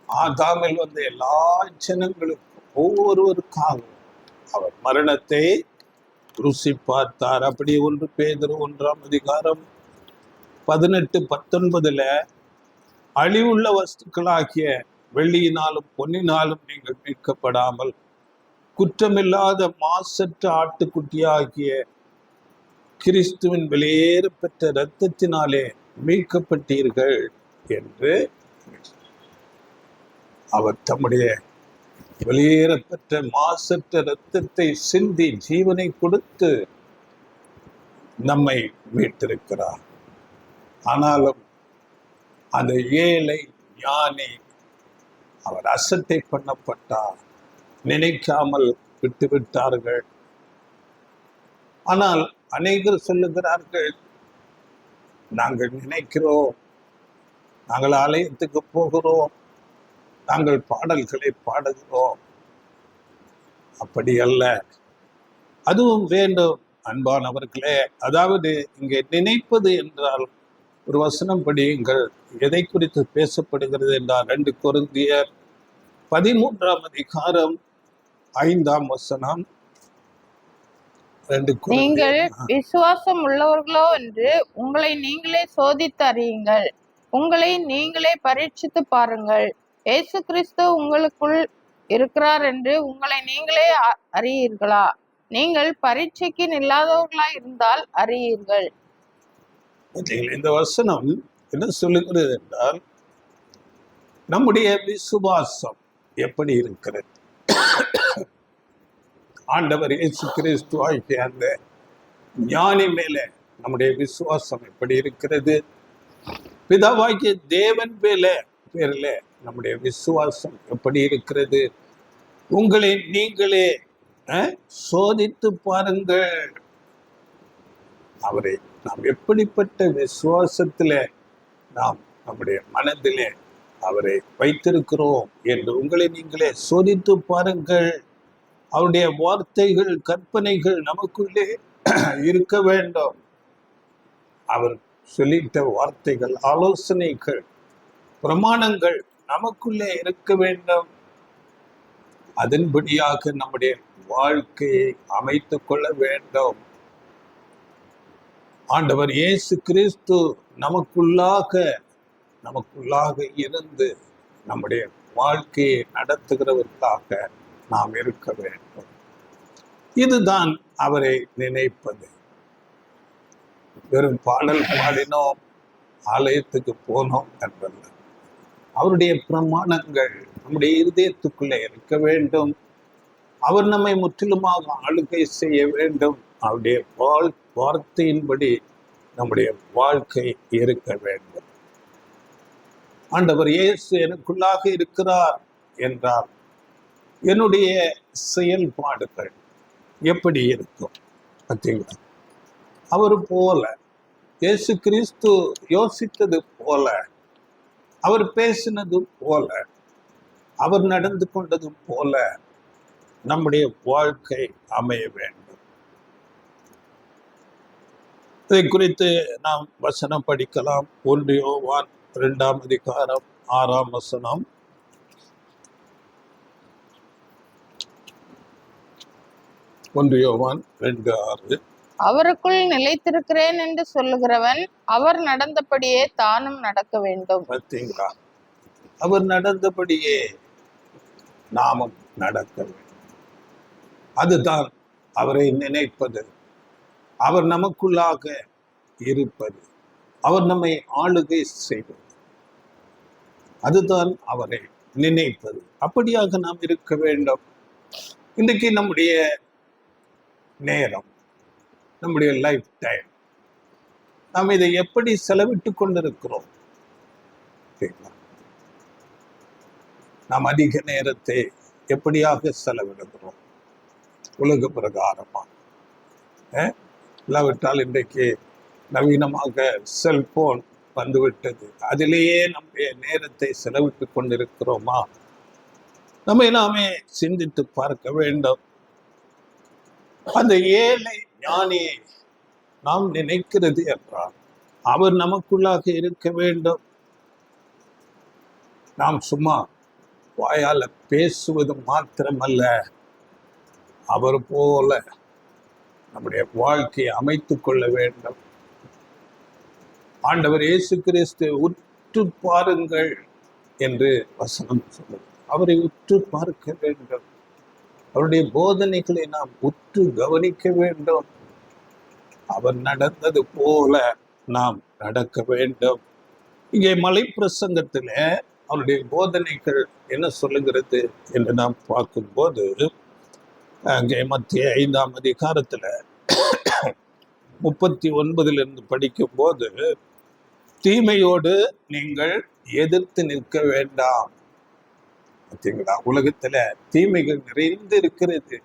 ஆதாமில் வந்த எல்லா ஜனங்களுக்கும் ஒவ்வொருவருக்காகவும் அவர் மரணத்தை ருசி பார்த்தார். அப்படி 1 பேதுரு 1ஆம் அதிகாரம் 18-19 அழிவுள்ள வஸ்துக்களாகிய வெள்ளியினாலும் பொன்னினாலும் நீங்கள் மீட்கப்படாமல் குற்றமில்லாத மாசற்ற ஆட்டுக்குட்டியாகிய கிறிஸ்துவின் வெளியேற பெற்ற இரத்தத்தினாலே மீட்கப்பட்டீர்கள் என்று அவர் தம்முடைய வெளியேறப்பெற்ற மாசற்ற இரத்தத்தை சிந்தி ஜீவனை கொடுத்து நம்மை மீட்டிருக்கிறார். ஆனாலும் அந்த ஏழை ஞானி அவர் அசட்டை பண்ணப்பட்டார், நினைக்காமல் விட்டுவிட்டார்கள். ஆனால் அநேகர் சொல்லுகிறார்கள், நாங்கள் நினைக்கிறோம், நாங்கள் ஆலயத்துக்கு போகிறோம், நாங்கள் பாடல்களை பாடுகிறோம். அப்படி அல்ல, அதுவும் வேண்டும் அன்பானவர்களே. அதாவது இங்கே நினைப்பது என்றால் ஒரு வசனம் படியுங்கள். எதை குறித்து பேசப்படுகிறது என்றால் 2 கொரிந்தியர் 13ஆம் அதிகாரம் 5ஆம் வசனம். நீங்கள் விசுவாசம் உள்ளவர்களோ என்று உங்களை நீங்களே சோதித்து அறியுங்கள், உங்களை நீங்களே பரீட்சித்து பாருங்கள். இயேசு கிறிஸ்து உங்களுக்குள் இருக்கிறார் என்று உங்களை நீங்களே அறியீர்களா? நீங்கள் பரீட்சைக்கு நில்லாதவர்களாய் இருந்தால் அறியீர்கள். இந்த வசனம் என்ன சொல்லுகிறது என்றால், நம்முடைய விசுவாசம் எப்படி இருக்கிறது? ஆண்டவர் இயேசு கிறிஸ்து ஆகிய அந்த ஞானி மேலே நம்முடைய விசுவாசம் எப்படி இருக்கிறது? பிதாவாகிய தேவன் பேரில் நம்முடைய விசுவாசம் எப்படி இருக்கிறது? உங்களை நீங்களே சோதித்து பாருங்கள். அவரை நாம் எப்படிப்பட்ட விசுவாசத்துல நாம் நம்முடைய மனதிலே அவரை வைத்திருக்கிறோம் என்று உங்களை நீங்களே சோதித்து பாருங்கள். அவருடைய வார்த்தைகள், கற்பனைகள் நமக்குள்ளே இருக்க வேண்டும். அவர் சொல்லிட்ட வார்த்தைகள், ஆலோசனைகள், பிரமாணங்கள் நமக்குள்ளே இருக்க வேண்டும். அதன்படியாக நம்முடைய வாழ்க்கையை அமைத்துக் கொள்ள வேண்டும். ஆண்டவர் இயேசு கிறிஸ்து நமக்குள்ளாக இருந்து நம்முடைய வாழ்க்கையை நடத்துகிறவர்களாக நாம் இருக்க வேண்டும். இதுதான் அவரை நினைப்பது. வெறும் பாடல் பாடினோம், ஆலயத்துக்கு போனோம் என்பது. அவருடைய பிரமாணங்கள் நம்முடைய இருதயத்துக்குள்ளே இருக்க வேண்டும். அவர் நம்மை முற்றிலுமாக ஆளுகை செய்ய வேண்டும். அவருடைய வார்த்தையின்படி நம்முடைய வாழ்க்கை இருக்க வேண்டும். ஆண்டவர் இயேசு எனக்குள்ளாக இருக்கிறார் என்றால் என்னுடைய செயல்பாடுகள் எப்படி இருக்கும்? பார்த்தீங்களா? அவர் போல, இயேசு கிறிஸ்து யோசித்தது போல, அவர் பேசினது போல, அவர் நடந்து கொண்டது போல நம்முடைய வாழ்க்கை அமைய வேண்டும். இதை குறித்து நாம் வசனம் படிக்கலாம். 1 யோவான் 2ஆம் அதிகாரம் 6ஆம் வசனம். 1 யோவான் 2:6. அவருக்குள் நிலைத்திருக்கிறேன் என்று சொல்லுகிறவன் அவர் நடந்தபடியே தானும் நடக்க வேண்டும். பார்த்தீங்களா? அவர் நடந்தபடியே நாமும் நடக்க வேண்டும். அதுதான் அவரை நினைப்பது, அவர் நமக்குள்ளாக இருப்பது, அவர் நம்மை ஆளுகை செய்வது, அதுதான் அவரை நினைப்பது. அப்படியாக நாம் இருக்க வேண்டும். இன்றைக்கு நம்முடைய நேரம், நம்முடைய லைஃப் டைம், நாம் இதை எப்படி செலவிட்டு கொண்டிருக்கிறோம்? நாம் அதிக நேரத்தை எப்படியாக செலவிடுகிறோம்? உலக பிரகாரமா இல்லாவிட்டால் இன்றைக்கு நவீனமாக செல்போன் வந்துவிட்டது, அதிலேயே நம்முடைய நேரத்தை செலவிட்டு கொண்டிருக்கிறோமா? நம்ம நாமே சிந்தித்து பார்க்க வேண்டும். அந்த ஏழை ஞானியை நாம் நினைக்கிறது என்றால் அவர் நமக்குள்ளாக இருக்க வேண்டும். நாம் சும்மா வாயால பேசுவது மாத்திரமல்ல, அவர் போல நம்முடைய வாழ்க்கையை அமைத்துக் கொள்ள வேண்டும். ஆண்டவர் இயேசு கிறிஸ்து உற்று பாருங்கள் என்று வசனம் சொல்லுது. அவரை உற்று பார்க்க வேண்டும். அவருடைய போதனைகளை நாம் உற்று கவனிக்க வேண்டும். அவர் நடந்தது போல நாம் நடக்க வேண்டும். இங்கே மலை பிரசங்கத்தில் அவருடைய போதனைகள் என்ன சொல்லுகிறது என்று நாம் பார்க்கும்போது, அங்கே மத்திய 5ஆம் அதிகாரத்துல 39 படிக்கும் போது, தீமையோடு நீங்கள் எதிர்த்து நிற்க வேண்டாம். பார்த்தீங்களா? உலகத்துல தீமைகள் நிறைந்து இருக்கிறது.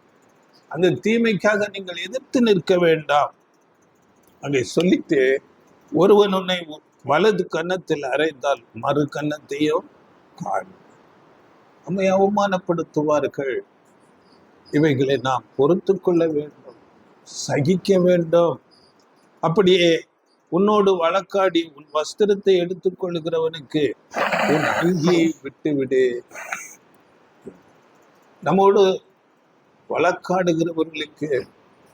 அந்த தீமைக்காக நீங்கள் எதிர்த்து நிற்க வேண்டாம் அங்கே சொல்லிட்டு, ஒருவன் உன்னை வலது கன்னத்தில் அறைந்தால் மறு கன்னத்தையும் காண். நம்மை அவமானப்படுத்துவார்கள். இவைகளை நாம் பொறுத்து கொள்ள வேண்டும், சகிக்க வேண்டும். அப்படியே உன்னோடு வழக்காடி உன் வஸ்திரத்தை எடுத்துக்கொள்ளுகிறவனுக்கு உன் அங்கியை விட்டுவிடு. நம்மோடு வழக்காடுகிறவர்களுக்கு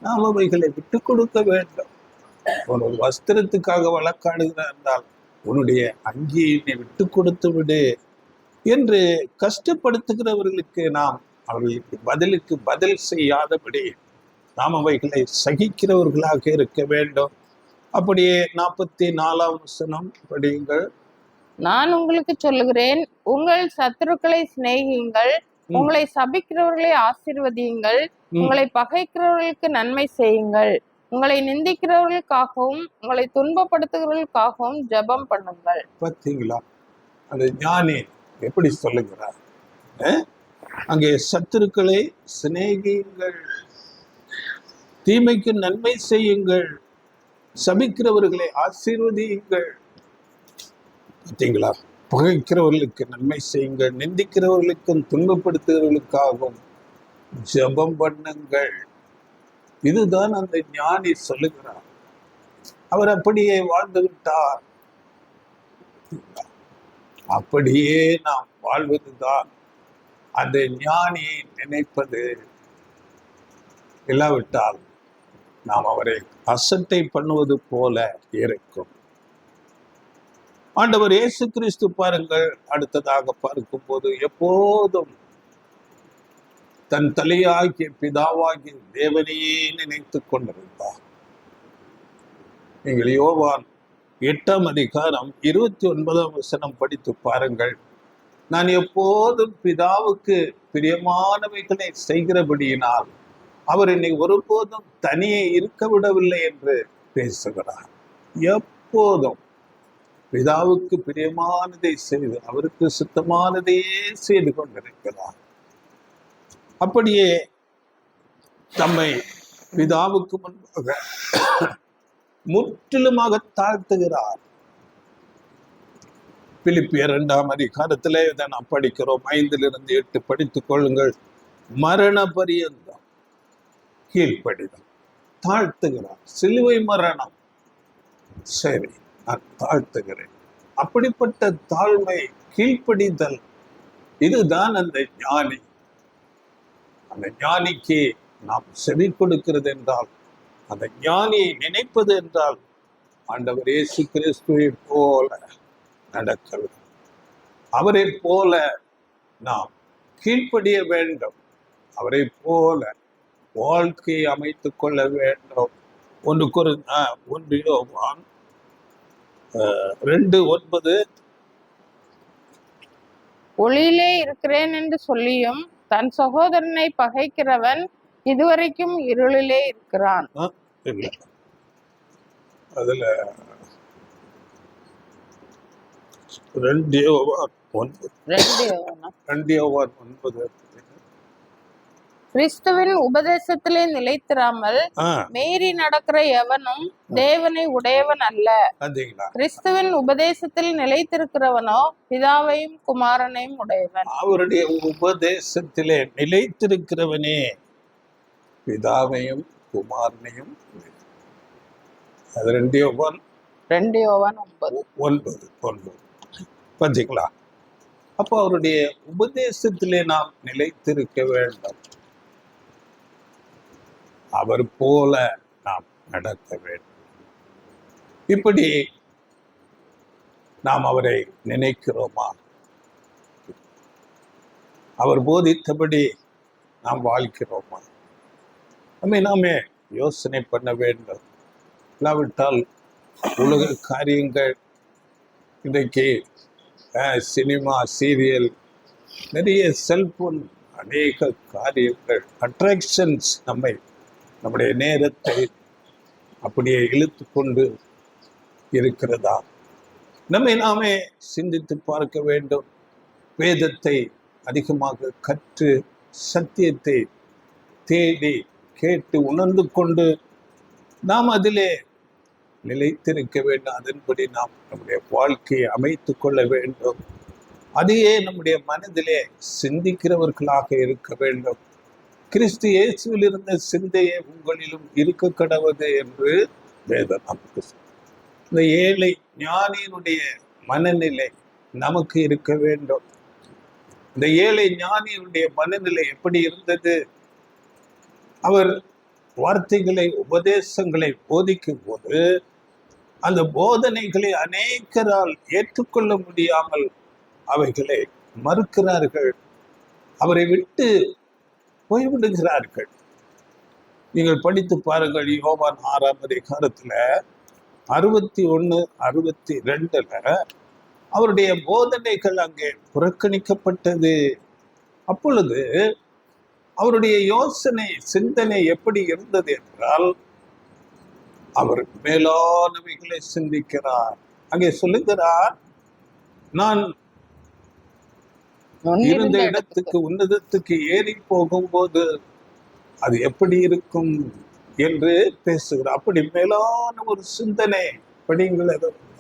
நாம் அவைகளை விட்டு கொடுக்க வேண்டும். ஒரு வஸ்திரத்துக்காக வழக்காடுகிறார் என்றால் உன்னுடைய அங்கியை விட்டு கொடுத்து விடு என்று கஷ்டப்படுத்துகிறவர்களுக்கு நாம் அவர்களுக்கு பதிலுக்கு பதில் செய்யாதபடி நாம் அவைகளை சகிக்கிறவர்களாக இருக்க வேண்டும். அப்படியே 44ஆம் வசனம் படியுங்கள். நான் உங்களுக்கு சொல்லுகிறேன், உங்கள் சத்துருக்களை சிநேகியுங்கள், உங்களை சபிக்கிறவர்களை ஆசீர்வதியுங்கள், உங்களை பகைக்கிறவர்களுக்கு நன்மை செய்யுங்கள், உங்களை நிந்திக்கிறவர்களுக்காகவும் உங்களை துன்பப்படுத்துகிறவர்களுக்காகவும் ஜெபம் பண்ணுங்கள். பார்த்தீங்களா? அந்த ஞானி எப்படி சொல்லுகிறார்? அங்கே சத்துருக்களை சிநேகியுங்கள், தீமைக்கு நன்மை செய்யுங்கள், சபிக்கிறவர்களை ஆசீர்வதியுங்கள். பார்த்தீங்களா? பகைக்கிறவர்களுக்கு நன்மை செய்யுங்கள், நிந்திக்கிறவர்களுக்கும் துன்பப்படுத்துகிறவர்களுக்காகவும் ஜெபம் பண்ணுங்கள். இதுதான் அந்த ஞானி சொல்லுகிறார். அவர் அப்படியே வாழ்ந்து விட்டார். அப்படியே நாம் வாழ்வதுதான் அந்த ஞானியை நினைப்பது. இல்லாவிட்டால் நாம் அவரை அசட்டை பண்ணுவது போல இருக்கும். ஆண்டவர் இயேசு கிறிஸ்து பாருங்கள், அடுத்ததாக பார்க்கும்போது எப்போதும் தன் தலையாகிய பிதாவாகிய தேவனையே நினைத்துக் கொண்டிருந்தார். நீங்கள் யோவான் 8ஆம் அதிகாரம் 29ஆம் வசனம் படித்து பாருங்கள். நான் எப்போதும் பிதாவுக்கு பிரியமானவைகளை செய்கிறபடியினால் அவர் என்னை ஒருபோதும் தனியே இருக்க விடவில்லை என்று பேசுகிறார். எப்போதும் பிதாவுக்கு பிரியமானதை செய்து அவருக்கு சுத்தமானதையே செய்து கொண்டிருக்கிறார். அப்படியே தம்மை பிதாவுக்கு முன்பாக முற்றிலுமாக தாழ்த்துகிறார். பிலிப்பியர் 2ஆம் அதிகாரத்திலே இதை நாம் படிக்கிறோம். 5-8 படித்துக் கொள்ளுங்கள். மரண பரியந்தம் கீழ்ப்படிதல், தாழ்த்துகிறார். சிலுவை மரணம், சரி நான் தாழ்த்துகிறேன். அப்படிப்பட்ட தாழ்மை, கீழ்ப்படிதல், இதுதான் அந்த ஞானி. அந்த ஞானிக்கு நாம் செவி கொடுக்கிறது என்றால், அந்த ஞானியை நினைப்பது என்றால், ஆண்டவர் இயேசு கிறிஸ்துவை போல நடக்க வேண்டும். அவரை போல நாம் கீழ்ப்படிய வேண்டும். அவரை போல வாழ்க்கையை அமைத்துக் கொள்ள வேண்டும். 1 யோவான் 2:9. ஒளியிலே இருக்கிறேன் என்று சொல்லியும் தன் சகோதரனை பகைக்கிறவன் இதுவரைக்கும் இருளிலே இருக்கிறான். இல்லை, அதுல 2 யோவான் 9. கிறிஸ்துவின் உபதேசத்திலே நிலைத்திராமல் மீறி நடக்கிற எவனும் தேவனை உடையவன் அல்ல. கிறிஸ்துவின் உபதேசத்தில் நிலைத்திருக்கிறவனோ பிதாவையும் குமாரனையும் உடையவன். அவருடைய உபதேசத்திலே நிலைத்திருக்கிறவனே பிதாவையும் குமாரனையும். அது 2 யோவான் 9. பார்த்தீங்களா? அப்போ அவருடைய உபதேசத்திலே நாம் நிலைத்திருக்க வேண்டும். அவர் போல நாம் நடக்க வேண்டும். இப்படி நாம் அவரை நினைக்கிறோமா? அவர் போதித்தபடி நாம் வாழ்கிறோமா? நாமே யோசனை பண்ண வேண்டும். இல்லாவிட்டால் உலக காரியங்கள், இன்றைக்கு சினிமா, சீரியல், நிறைய செல்போன், அநேக காரியங்கள், அட்ராக்ஷன்ஸ் நம்முடைய நேரத்தை அப்படியே இழுத்து கொண்டு இருக்கிறதா? நாமே சிந்தித்து பார்க்க வேண்டும். வேதத்தை அதிகமாக கற்று சத்தியத்தை தேடி கேட்டு உணர்ந்து கொண்டு நாம் அதிலே நிலைத்திருக்க வேண்டும். அதன்படி நாம் நம்முடைய வாழ்க்கையை அமைத்து கொள்ள வேண்டும். அதையே நம்முடைய மனதிலே சிந்திக்கிறவர்களாக இருக்க வேண்டும். கிறிஸ்து இயேசுவில் இருந்த சிந்தையே உங்களிலும் இருக்க கடவது என்று வேதம் நமக்கு. இந்த ஏழை ஞானியினுடைய மனநிலை நமக்கு இருக்க வேண்டும். இந்த ஏழை ஞானியினுடைய மனநிலை எப்படி இருந்தது? அவர் வார்த்தைகளை, உபதேசங்களை போதிக்கும் போது அந்த போதனைகளை அநேகரால் ஏற்றுக்கொள்ள முடியாமல் அவைகளை மறுக்கிறார்கள், அவரை விட்டு போய்விடுகிறார்கள். நீங்கள் படித்து பாருங்கள். யோவான் 6ஆம் அதிகாரத்துல 61, 62 அவருடைய போதனைகள் அங்கே புறக்கணிக்கப்பட்டது. அப்பொழுது அவருடைய யோசனை, சிந்தனை எப்படி இருந்தது என்றால், அவர் மேலானவைகளை சிந்திக்கிறார். அங்கே சொல்லுகிறார், நான் இருந்த இடத்துக்கு உன்னதத்துக்கு ஏறி போகும்போது அது எப்படி இருக்கும் என்று பேசுகிறார். அப்படி மேலான ஒரு சிந்தனை. படிங்கள்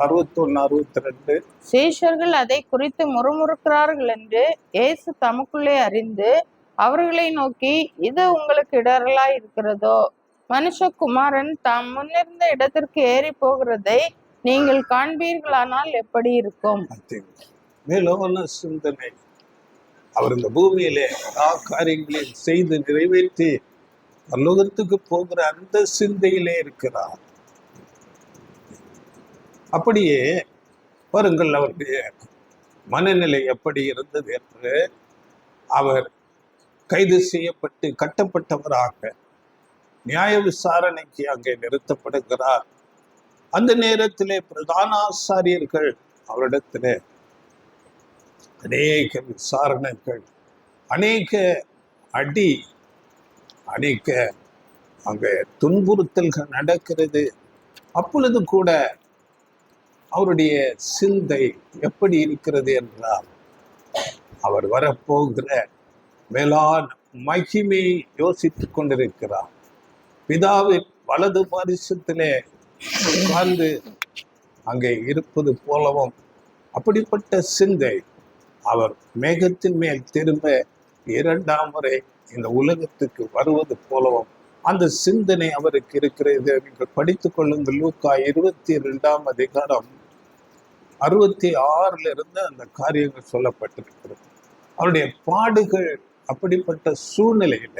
61, 62. சீஷர்கள் அதை குறித்து முறுமுறுக்கிறார்கள் என்று இயேசு தமக்குள்ளே அறிந்து அவர்களை நோக்கி, இது உங்களுக்கு இடரலாய் இருக்கிறதோ? மனுஷகுமாரன் தாம் முன்னிருந்த இடத்திற்கு ஏறி போகிறதை நீங்கள் காண்பீர்களானால் எப்படி இருக்கும்? மேலான சிந்தனை. அவர் இந்த பூமியிலே எல்லா காரியங்களையும் செய்து நிறைவேற்றி பரலோகத்துக்கு போகிற அந்த சிந்தையிலே இருக்கிறார். அப்படியே பாருங்கள் அவருடைய மனநிலை எப்படி இருந்தது என்று. அவர் கைது செய்யப்பட்டு கட்டப்பட்டவராக நியாய விசாரணைக்கு அங்கே நிறுத்தப்படுகிறார். அந்த நேரத்திலே பிரதான ஆசாரியர்கள் அவரிடத்திலே அநேக விசாரணைகள், அநேக அடி, அநேக அங்கே துன்புறுத்தல்கள் நடக்கிறது. அப்பொழுது கூட அவருடைய சிந்தை எப்படி இருக்கிறது என்றால், அவர் வரப்போகிற மேலான மகிமையை யோசித்துக் கொண்டிருக்கிறார். பிதாவின் வலது பாரிசத்திலே உட்கார்ந்து அங்கே இருப்பது போலவும், அப்படிப்பட்ட சிந்தை அவர் மேகத்தின் மேல் திரும்ப 2ஆம் முறை இந்த உலகத்துக்கு வருவது போலவும் அந்த சிந்தனை அவருக்கு இருக்கிறது. நீங்கள் படித்துக் கொள்ளுங்கள். லூக்கா 22ஆம் அதிகாரம் 66 இருந்து அந்த காரியங்கள் சொல்லப்பட்டிருக்கிறது. அவருடைய பாடுகள் அப்படிப்பட்ட சூழ்நிலையில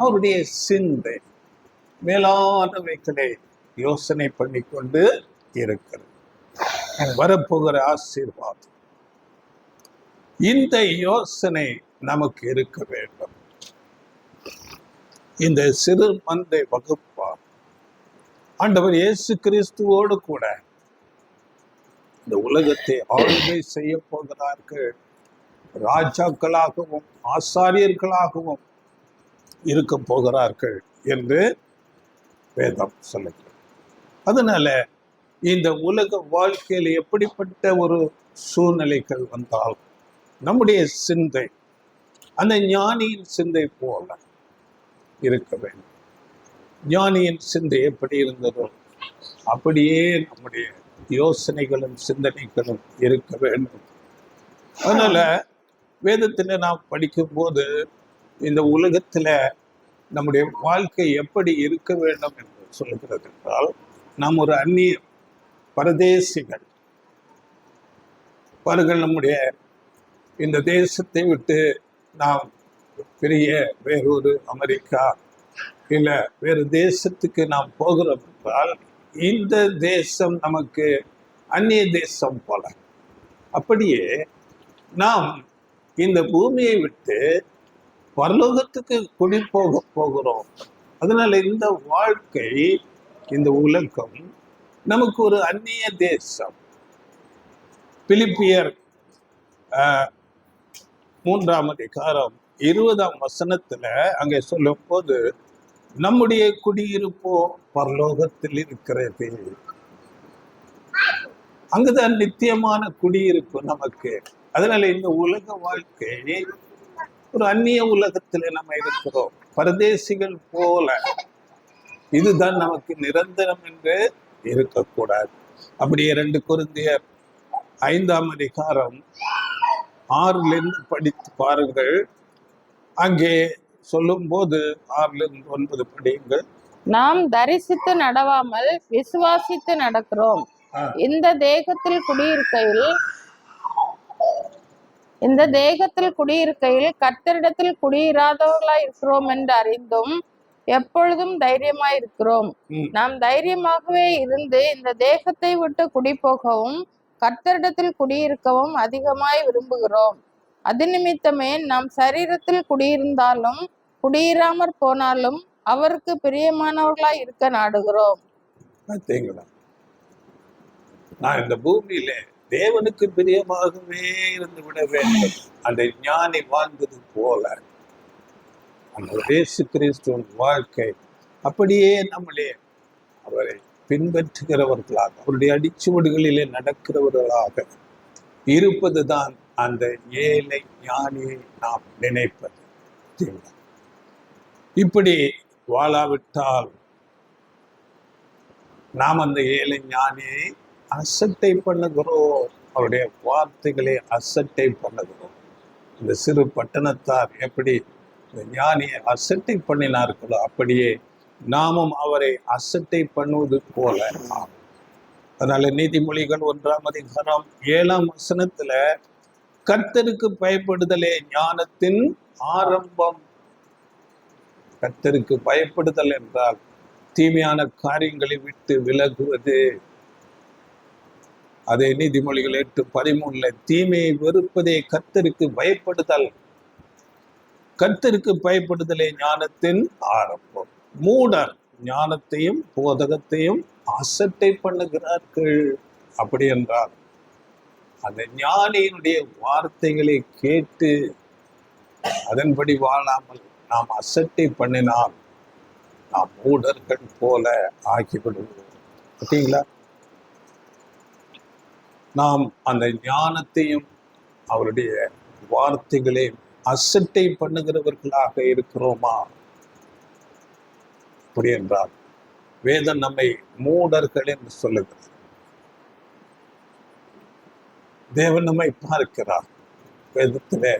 அவருடைய சிந்தை மேலானவைகளை யோசனை பண்ணி கொண்டு இருக்கிறது. வரப்போகிற ஆசீர்வாதம், இந்த யோசனை நமக்கு இருக்க வேண்டும். இந்த சிறு மந்தை வகுப்பார் ஆண்டவர் இயேசு கிறிஸ்துவோடு கூட இந்த உலகத்தை ஆளுகை செய்ய போகிறார்கள். ராஜாக்களாகவும் ஆசாரியர்களாகவும் இருக்க போகிறார்கள் என்று வேதம் சொல்லுகிறது. அதனால இந்த உலக வாழ்க்கையில் எப்படிப்பட்ட ஒரு சூழ்நிலைகள் வந்தால் நம்முடைய சிந்தை அந்த ஞானியின் சிந்தை போல இருக்க வேண்டும். ஞானியின் சிந்தை எப்படி இருந்ததோ அப்படியே நம்முடைய யோசனைகளும் சிந்தனைகளும் இருக்க வேண்டும். அதனால வேதத்துல நாம் படிக்கும் போது இந்த உலகத்துல நம்முடைய வாழ்க்கை எப்படி இருக்க வேண்டும் என்று சொல்லுகிறது என்றால், நாம் ஒரு அந்நிய பரதேசிகள். பாருங்கள், நம்முடைய இந்த தேசத்தை விட்டு நாம் பெரிய வேறொரு அமெரிக்கா இல்லை வேறு தேசத்துக்கு நாம் போகிறோம் என்றால், இந்த தேசம் நமக்கு அந்நிய தேசம் போல. அப்படியே நாம் இந்த பூமியை விட்டு பரலோகத்துக்கு குடி போகிறோம். அதனால இந்த வாழ்க்கை, இந்த உலகம் நமக்கு ஒரு அந்நிய தேசம். பிலிப்பியர் 3:20 அங்கே சொல்லும் போது, நம்முடைய குடியிருப்போ பரலோகத்தில் இருக்கிறது. அங்குதான் நித்தியமான குடியிருப்பு நமக்கு. அதனால இந்த உலக வாழ்க்கை ஒரு அந்நிய உலகத்துல நம்ம இருக்கிறோம், பரதேசிகள் போல. இதுதான் நமக்கு நிரந்தரம் என்று இருக்கக்கூடாது. அப்படியே 2 கொரிந்தியர் 5:6 படித்து பாருங்கள். அங்கே சொல்லும் போது 6-9 படியுங்கள். நாம் தரிசித்து நடவாமல் விசுவாசித்து நடக்கிறோம். இந்த தேகத்தில் குடியிருக்கையில் கர்த்தரிடத்தில் குடியிராதவர்களாய் இருக்கிறோம் என்று அறிந்தும் எப்பொழுதும் தைரியமாய் இருக்கிறோம். நாம் தைரியமாகவே இருந்து இந்த தேகத்தை விட்டு குடிபோகவும் கர்த்தரிடத்தில் குடியிருக்கவும் அதிகமாய் விரும்புகிறோம். அது நிமித்தமே நாம் சரீரத்தில் குடியிருந்தாலும் குடியிராமற் போனாலும் அவருக்கு பிரியமானவர்களாய் இருக்க நாடுகிறோம். நான் இந்த பூமியில தேவனுக்கு பிரியமாகவே இருந்து விட வேண்டும். அந்த ஞானி வாழ்ந்தது போல அந்த இயேசு கிறிஸ்துவின் வாழ்க்கை அப்படியே நம்மளே அவரை பின்பற்றுகிறவர்களாக, அவருடைய அடிச்சுவடுகளிலே நடக்கிறவர்களாக இருப்பதுதான் அந்த ஏழை ஞானியை நாம் நினைப்பது. இப்படி வாழாவிட்டால் நாம் அந்த ஏழை ஞானியை அசட்டை பண்ணுகிறோம், அவருடைய வார்த்தைகளை அசட்டை பண்ணுகிறோம். இந்த சிறு பட்டணத்தார் எப்படி இந்த ஞானியை அசட்டை பண்ணினார்களோ அப்படியே நாமும் அவரை அசட்டை பண்ணுவது போல. அதனால நீதிமொழிகள் 1:7 கர்த்தருக்கு பயப்படுதலே ஞானத்தின் ஆரம்பம். கர்த்தருக்கு பயப்படுதல் என்றால் தீமையான காரியங்களை விட்டு விலகுவது. அதே நீதிமொழிகள் 8:13 தீமையை வெறுப்பதே கர்த்தருக்கு பயப்படுதல். கர்த்தருக்கு பயப்படுதலே ஞானத்தின் ஆரம்பம். மூடர் ஞானத்தையும் போதகத்தையும் அசட்டை பண்ணுகிறார்கள். அப்படி என்றால் அந்த ஞானியினுடைய வார்த்தைகளை கேட்டு அதன்படி வாழாமல் நாம் அசட்டை பண்ணினால் நாம் மூடர்கள் போல ஆகிவிடுவோம். பார்த்தீங்களா? நாம் அந்த ஞானத்தையும் அவருடைய வார்த்தைகளையும் அசட்டை பண்ணுகிறவர்களாக இருக்கிறோமா? அப்படி என்றால் வேதம் நம்மை மூடர்கள் என்று சொல்லுகிறது. தேவன் நம்மை பார்க்கிறார். வேதத்திலே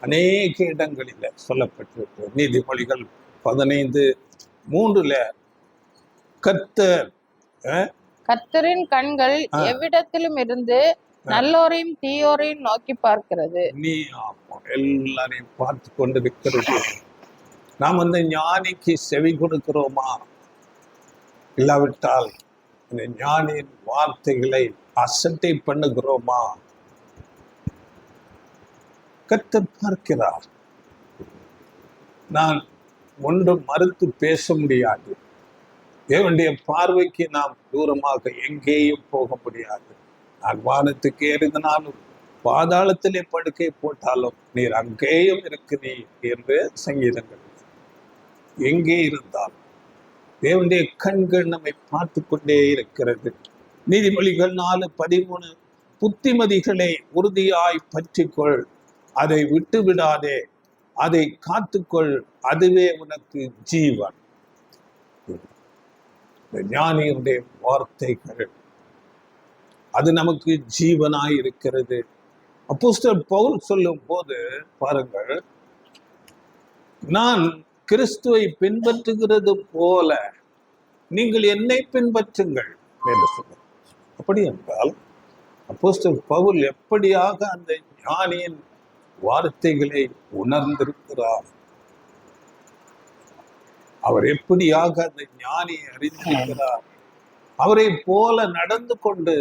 அநேக இடங்களில் சொல்லப்பட்டிருக்கு. நீதிமொழிகள் 15:3 கர்த்தரின் கண்கள் எவ்விடத்திலும் இருந்து நல்லோரையும் தீயோரையும் நோக்கி பார்க்கிறது. நீ எல்லாரையும் பார்த்து கொண்டிருக்கிறது. நாம் அந்த ஞானிக்கு செவி கொடுக்கிறோமா? இல்லாவிட்டால் அந்த ஞானியின் வார்த்தைகளை அசட்டை பண்ணுகிறோமா? கர்த்தர் பார்க்கிறார். நான் ஒன்றும் மறுத்து பேச முடியாது. தேவனுடைய பார்வைக்கு நாம் தூரமாக எங்கேயும் போக முடியாது. நான் வானத்துக்கு ஏறினாலும் பாதாளத்திலே படுக்கை போட்டாலும் நீர் அங்கேயும் இருக்கிறீர் என்று சங்கீதங்கள். எங்கே இருந்தாலும் தேவனுடைய கண்கள் நம்மை பார்த்து கொண்டே இருக்கிறது. நீதிமொழிகள் 4:13 புத்திமதிகளை உறுதியாய் பற்றிக்கொள், அதை விட்டு விடாதே, அதை காத்துக்கொள், அதுவே உனக்கு ஜீவன். ஞானியுடைய வார்த்தைகள் அது நமக்கு ஜீவனாய் இருக்கிறது. அப்போஸ்தலர் பவுல் சொல்லும் போது பாருங்கள், நான் கிறிஸ்துவை பின்பற்றுகிறது போல நீங்கள் என்னை பின்பற்றுங்கள் என்று சொல்றார். அப்படி என்றால் அப்போஸ்தலர் பவுல் எப்படியாக அந்த ஞானியின் வார்த்தைகளை உணர்ந்திருக்கிறார், அவர் எப்படியாக அந்த ஞானியை அறிந்திருக்கிறார், அவரை போல நடந்து கொண்டு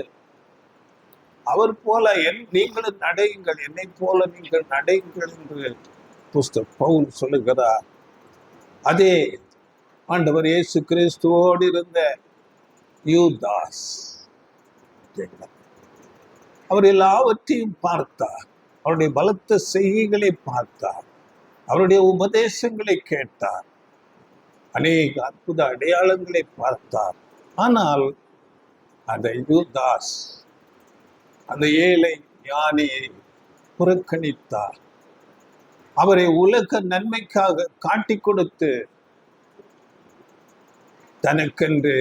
அவர் போல நீங்களும் நடையுங்கள், என்னை போல நீங்கள் நடையுங்கள் என்று புஸ்தக பவுல் சொல்லுகிறார். அதே ஆண்டவர் இயேசு கிறிஸ்துவோடு இருந்த யூதாஸ் அவர் எல்லாவற்றையும் பார்த்தார், அவருடைய பலத்த செய்கைகளை பார்த்தார், அவருடைய உபதேசங்களை கேட்டார், அநேக அற்புத அடையாளங்களை பார்த்தார். ஆனால் அந்த யூதாஸ் அந்த ஏழை ஞானியை புறக்கணித்தார். அவரை உலக நன்மைக்காக காட்டி கொடுத்து தனக்கென்று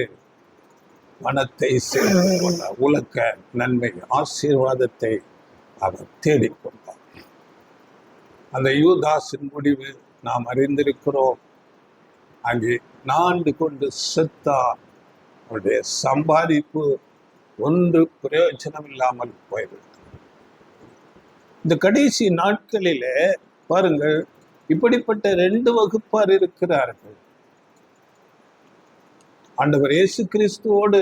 பணத்தை சேர்த்து கொண்டார். உலக நன்மை ஆசீர்வாதத்தை அவர் தேடிக்கொண்டார். அந்த யூதாஸின் முடிவு நாம் அறிந்திருக்கிறோம். அங்கே நாண்டு கொண்டு செத்தார். அவருடைய சம்பாதிப்பு ஒன்று பிரயோஜனம் இல்லாமல் போய்விட்டது. இந்த கடைசி நாட்களிலே பாருங்கள், இப்படிப்பட்ட 2 வகுப்பார் இருக்கிறார்கள். ஆண்டவர் இயேசு கிறிஸ்துவோடு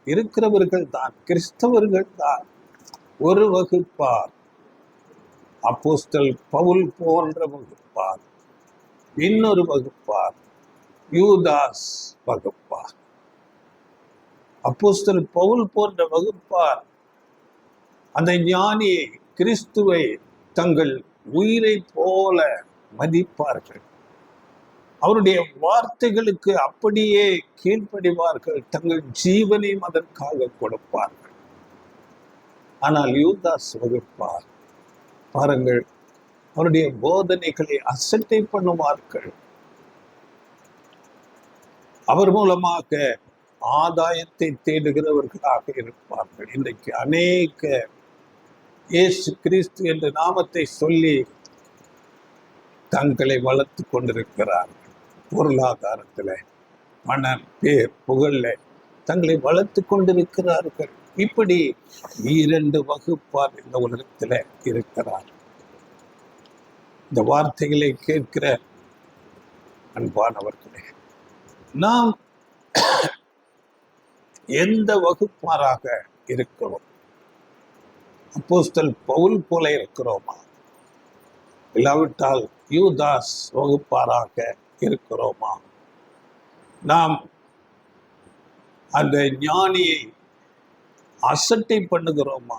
இருக்கிறவர்கள் தான், கிறிஸ்தவர்கள் தான். ஒரு வகுப்பார் அப்போஸ்தலர் பவுல் போன்ற வகுப்பார், இன்னொரு வகுப்பார் யூதாஸ் வகுப்பார். அப்போஸ்தலர் பவுல் போன்ற வகுப்பார் அந்த ஞானியை, கிறிஸ்துவை தங்கள் உயிரை போல மதிப்பார்கள். அவருடைய வார்த்தைகளுக்கு அப்படியே கீழ்ப்படிவார்கள், தங்கள் ஜீவனையும் அதற்காக கொடுப்பார்கள். ஆனால் யூதாஸ் வகுப்பார் பாருங்கள், அவருடைய போதனைகளை அசட்டை பண்ணுவார்கள். அவர் மூலமாக ஆதாயத்தை தேடுகிறவர்களாக இருப்பார்கள். இன்றைக்கு அநேக இயேசு கிறிஸ்து என்ற நாமத்தை சொல்லி தங்களை வளர்த்து கொண்டிருக்கிறார்கள். பொருளாதாரத்தில், மன பேர் புகழ்ல தங்களை வளர்த்து கொண்டிருக்கிறார்கள். இப்படி 2 வகுப்பார் இந்த உலகத்தில் இருக்கிறார். இந்த வார்த்தைகளை கேட்கிற அன்பானவர்களே, நாம் எந்த வகுப்பாராக இருக்கிறோம்? அப்போஸ்தலர் பவுல் போல இருக்கிறோமா? இல்லாவிட்டால் யூதாஸ் வகுப்பாராக இருக்கிறோமா? நாம் அந்த ஞானியை அசட்டை பண்ணுகிறோமா?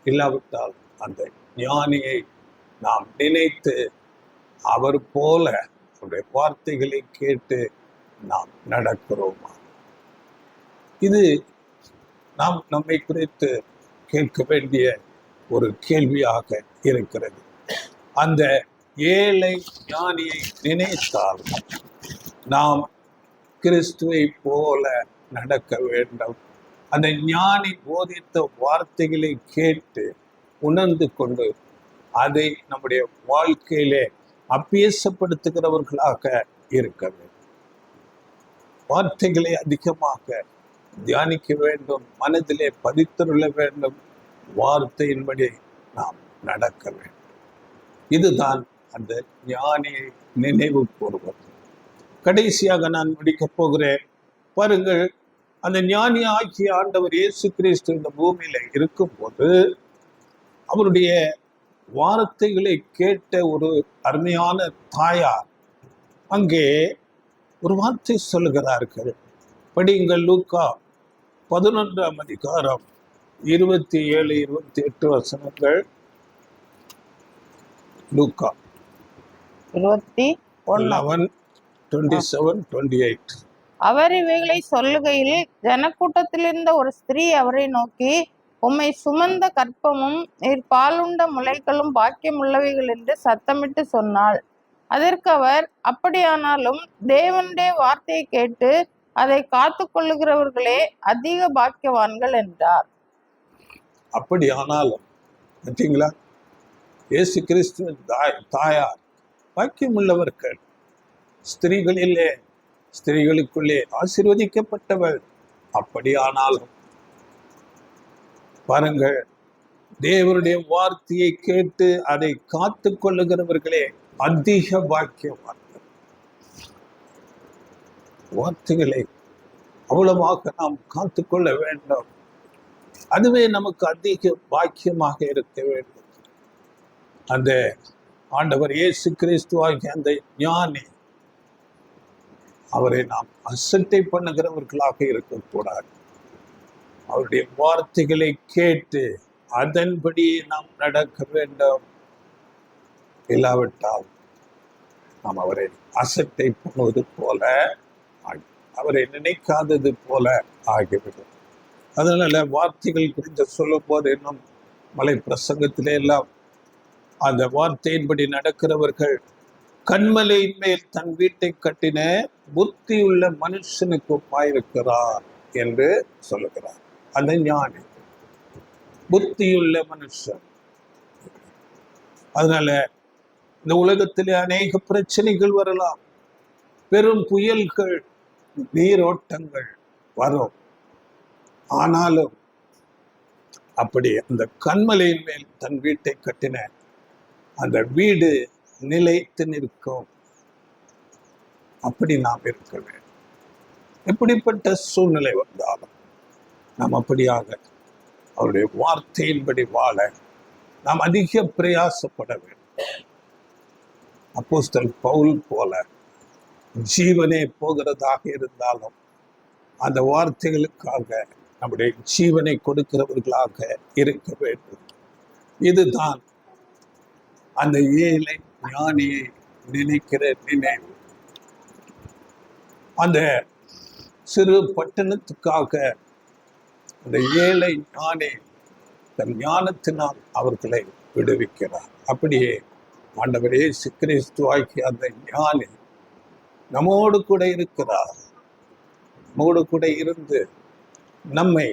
இல்லாவிட்டால் அந்த ஞானியை நாம் நினைத்து அவர் போல அவருடைய வார்த்தைகளை கேட்டு நாம் நடக்கிறோமா? இது நாம் நம்மை குறித்து கேட்க வேண்டிய ஒரு கேள்வியாக இருக்கிறது. அந்த ஏழை ஞானியை நினைத்தால் நாம் கிறிஸ்துவை போல நடக்க வேண்டும். அந்த ஞானி போதித்த வார்த்தைகளை கேட்டு உணர்ந்து கொண்டு அதை நம்முடைய வாழ்க்கையிலே அபியாசப்படுத்துகிறவர்களாக இருக்க வேண்டும். வார்த்தைகளை அதிகமாக தியானிக்க வேண்டும், மனதிலே பதித்துள்ள வேண்டும், வார்த்தையின்படி நாம் நடக்க வேண்டும். இதுதான் அந்த ஞானியை நினைவு கூறுவது. கடைசியாக நான் முடிக்கப் போகிறேன். பாருங்கள், அந்த ஞானி ஆகிய ஆண்டவர் இயேசு கிறிஸ்து இந்த பூமியில இருக்கும்போது அவருடைய வார்த்தைகளை கேட்ட ஒரு அருமையான தாயார் அங்கே ஒரு வார்த்தை சொல்லுகிறார்கள். படியுங்கள், லூக்கா 11ஆம் அதிகாரம் 27, 28 வசனங்கள். லூக்கா 21. 11, 27, 28. அவர் இவைகளை சொல்லுகையில் ஜனக்கூட்டத்தில் இருந்த ஒரு ஸ்திரீ அவரை நோக்கி, உம்மை சுமந்த கற்பமும் நீர் பாலுண்ட முலைகளும் பாக்கியம் உள்ளவைகள் என்று சத்தமிட்டு சொன்னாள். அதற்கு அவர், அப்படியானாலும் தேவனுடைய வார்த்தையை கேட்டு அதை காத்து கொள்ளுகிறவர்களே அதிக பாக்கியவான்கள் என்றார். அப்படியானாலும் பார்த்தீங்களா, இயேசு கிறிஸ்துவின் தாயார் பாக்கியம் உள்ளவர்கள். ஸ்திரீகளுக்குள்ளே ஆசீர்வதிக்கப்பட்டவள். அப்படியானாலும் பாருங்கள், தேவனுடைய வார்த்தையை கேட்டு அதை காத்து கொள்ளுகிறவர்களே அதிக பாக்கியவான்கள். வார்த்தைகளை அவ்வளவாக நாம் காத்து கொள்ள வேண்டும். அதுவே நமக்கு அதிக பாக்கியமாக இருக்க வேண்டும். அந்த ஆண்டவர் இயேசு கிறிஸ்து ஆகிய அந்த ஞானி, அவரை நாம் அசட்டை பண்ணுகிறவர்களாக இருக்கக்கூடாது. அவருடைய வார்த்தைகளை கேட்டு அதன்படி நாம் நடக்க வேண்டும். இல்லாவிட்டால் நாம் அவரை அசட்டை பண்ணுவது போல, அவரை நினைக்காதது போல ஆகிவிடும். அதனால வார்த்தைகள் குறித்து சொல்லும் போது இன்னும் மலை பிரசங்கத்திலே எல்லாம் அந்த வார்த்தையின்படி நடக்கிறவர்கள் கண்மலையின் மேல் தன் வீட்டை கட்டின புத்தியுள்ள மனுஷனுக்கு ஒப்பாயிருக்கிறார் என்று சொல்லுகிறார். அந்த ஞானி புத்தியுள்ள மனுஷன். அதனால இந்த உலகத்திலே அநேக பிரச்சனைகள் வரலாம், பெரும் புயல்கள், நீரோட்டங்கள் வரும். ஆனாலும் அப்படி அந்த கண்மலையின் மேல் தன் வீட்டை கட்டின அந்த வீடு நிலைத்து நிற்கும். அப்படி நாம் இருக்க வேண்டும். எப்படிப்பட்ட சூழ்நிலை வந்தாலும் நாம் அப்படியாக அவருடைய வார்த்தையின்படி வாழ நாம் அதிக பிரயாசப்பட வேண்டும். அப்போஸ்தலன் பவுல் போல ஜீவனே போகிறதாக இருந்தாலும் அந்த வார்த்தைகளுக்காக நம்முடைய ஜீவனை கொடுக்கிறவர்களாக இருக்க வேண்டும். இதுதான் அந்த ஏழை ஞானியை நினைக்கிற நினைவு. அந்த சிறு பட்டணத்துக்காக அந்த ஏழை ஞானி தன் ஞானத்தினால் அவர்களை விடுவிக்கிறார். அப்படியே ஆண்டவர் இயேசு கிறிஸ்து ஆகிய அந்த ஞானி நம்மோடு கூட இருக்கிறார். நம்மோடு கூட இருந்து நம்மை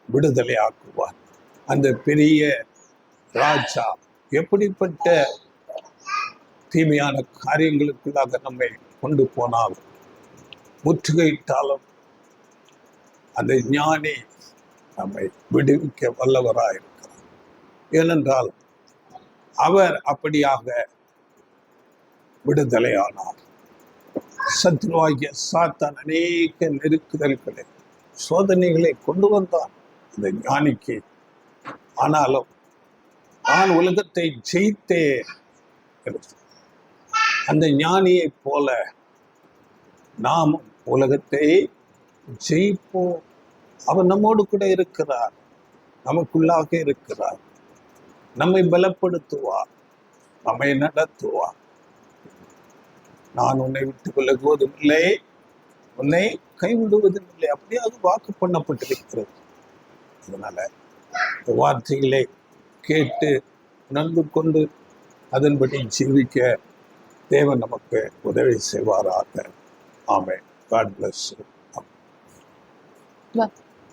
விடுதலை ஆக்குவார். அந்த பெரிய ராஜா எப்படிப்பட்ட தீமையான காரியங்களுக்குள்ளாக நம்மை கொண்டு போனாலும் முற்றுகையிட்டாலும் அந்த ஞானி நம்மை விடுவிக்க வல்லவராயிருக்கிறார். ஏனென்றால் அவர் அப்படியாக விடுதலையானார். சத்ருவாகிய சாத்தான் அநேக நெருக்குதல்களை, சோதனைகளை கொண்டு வந்தான் அந்த ஞானிக்கு. ஆனாலும் நான் உலகத்தை ஜெயித்தேன். அந்த ஞானியை போல நாம் உலகத்தை ஜெயிப்போம். அவர் நம்மோடு கூட இருக்கிறார், நமக்குள்ளாக இருக்கிறார், நம்மை பலப்படுத்துவார், நம்மை நடத்துவார். நான் உன்னை விட்டு விலகுவதும் இல்லை, உன்னை கைவிடுவதும் இல்லை, அப்படியாக வாக்கு பண்ணப்பட்டிருக்கிறது. அதனால வார்த்தைகளை கேட்டு உணர்ந்து கொண்டு அதன்படி ஜீவிக்க தேவன் நமக்கு உதவி செய்வாராக. ஆமென். God bless you.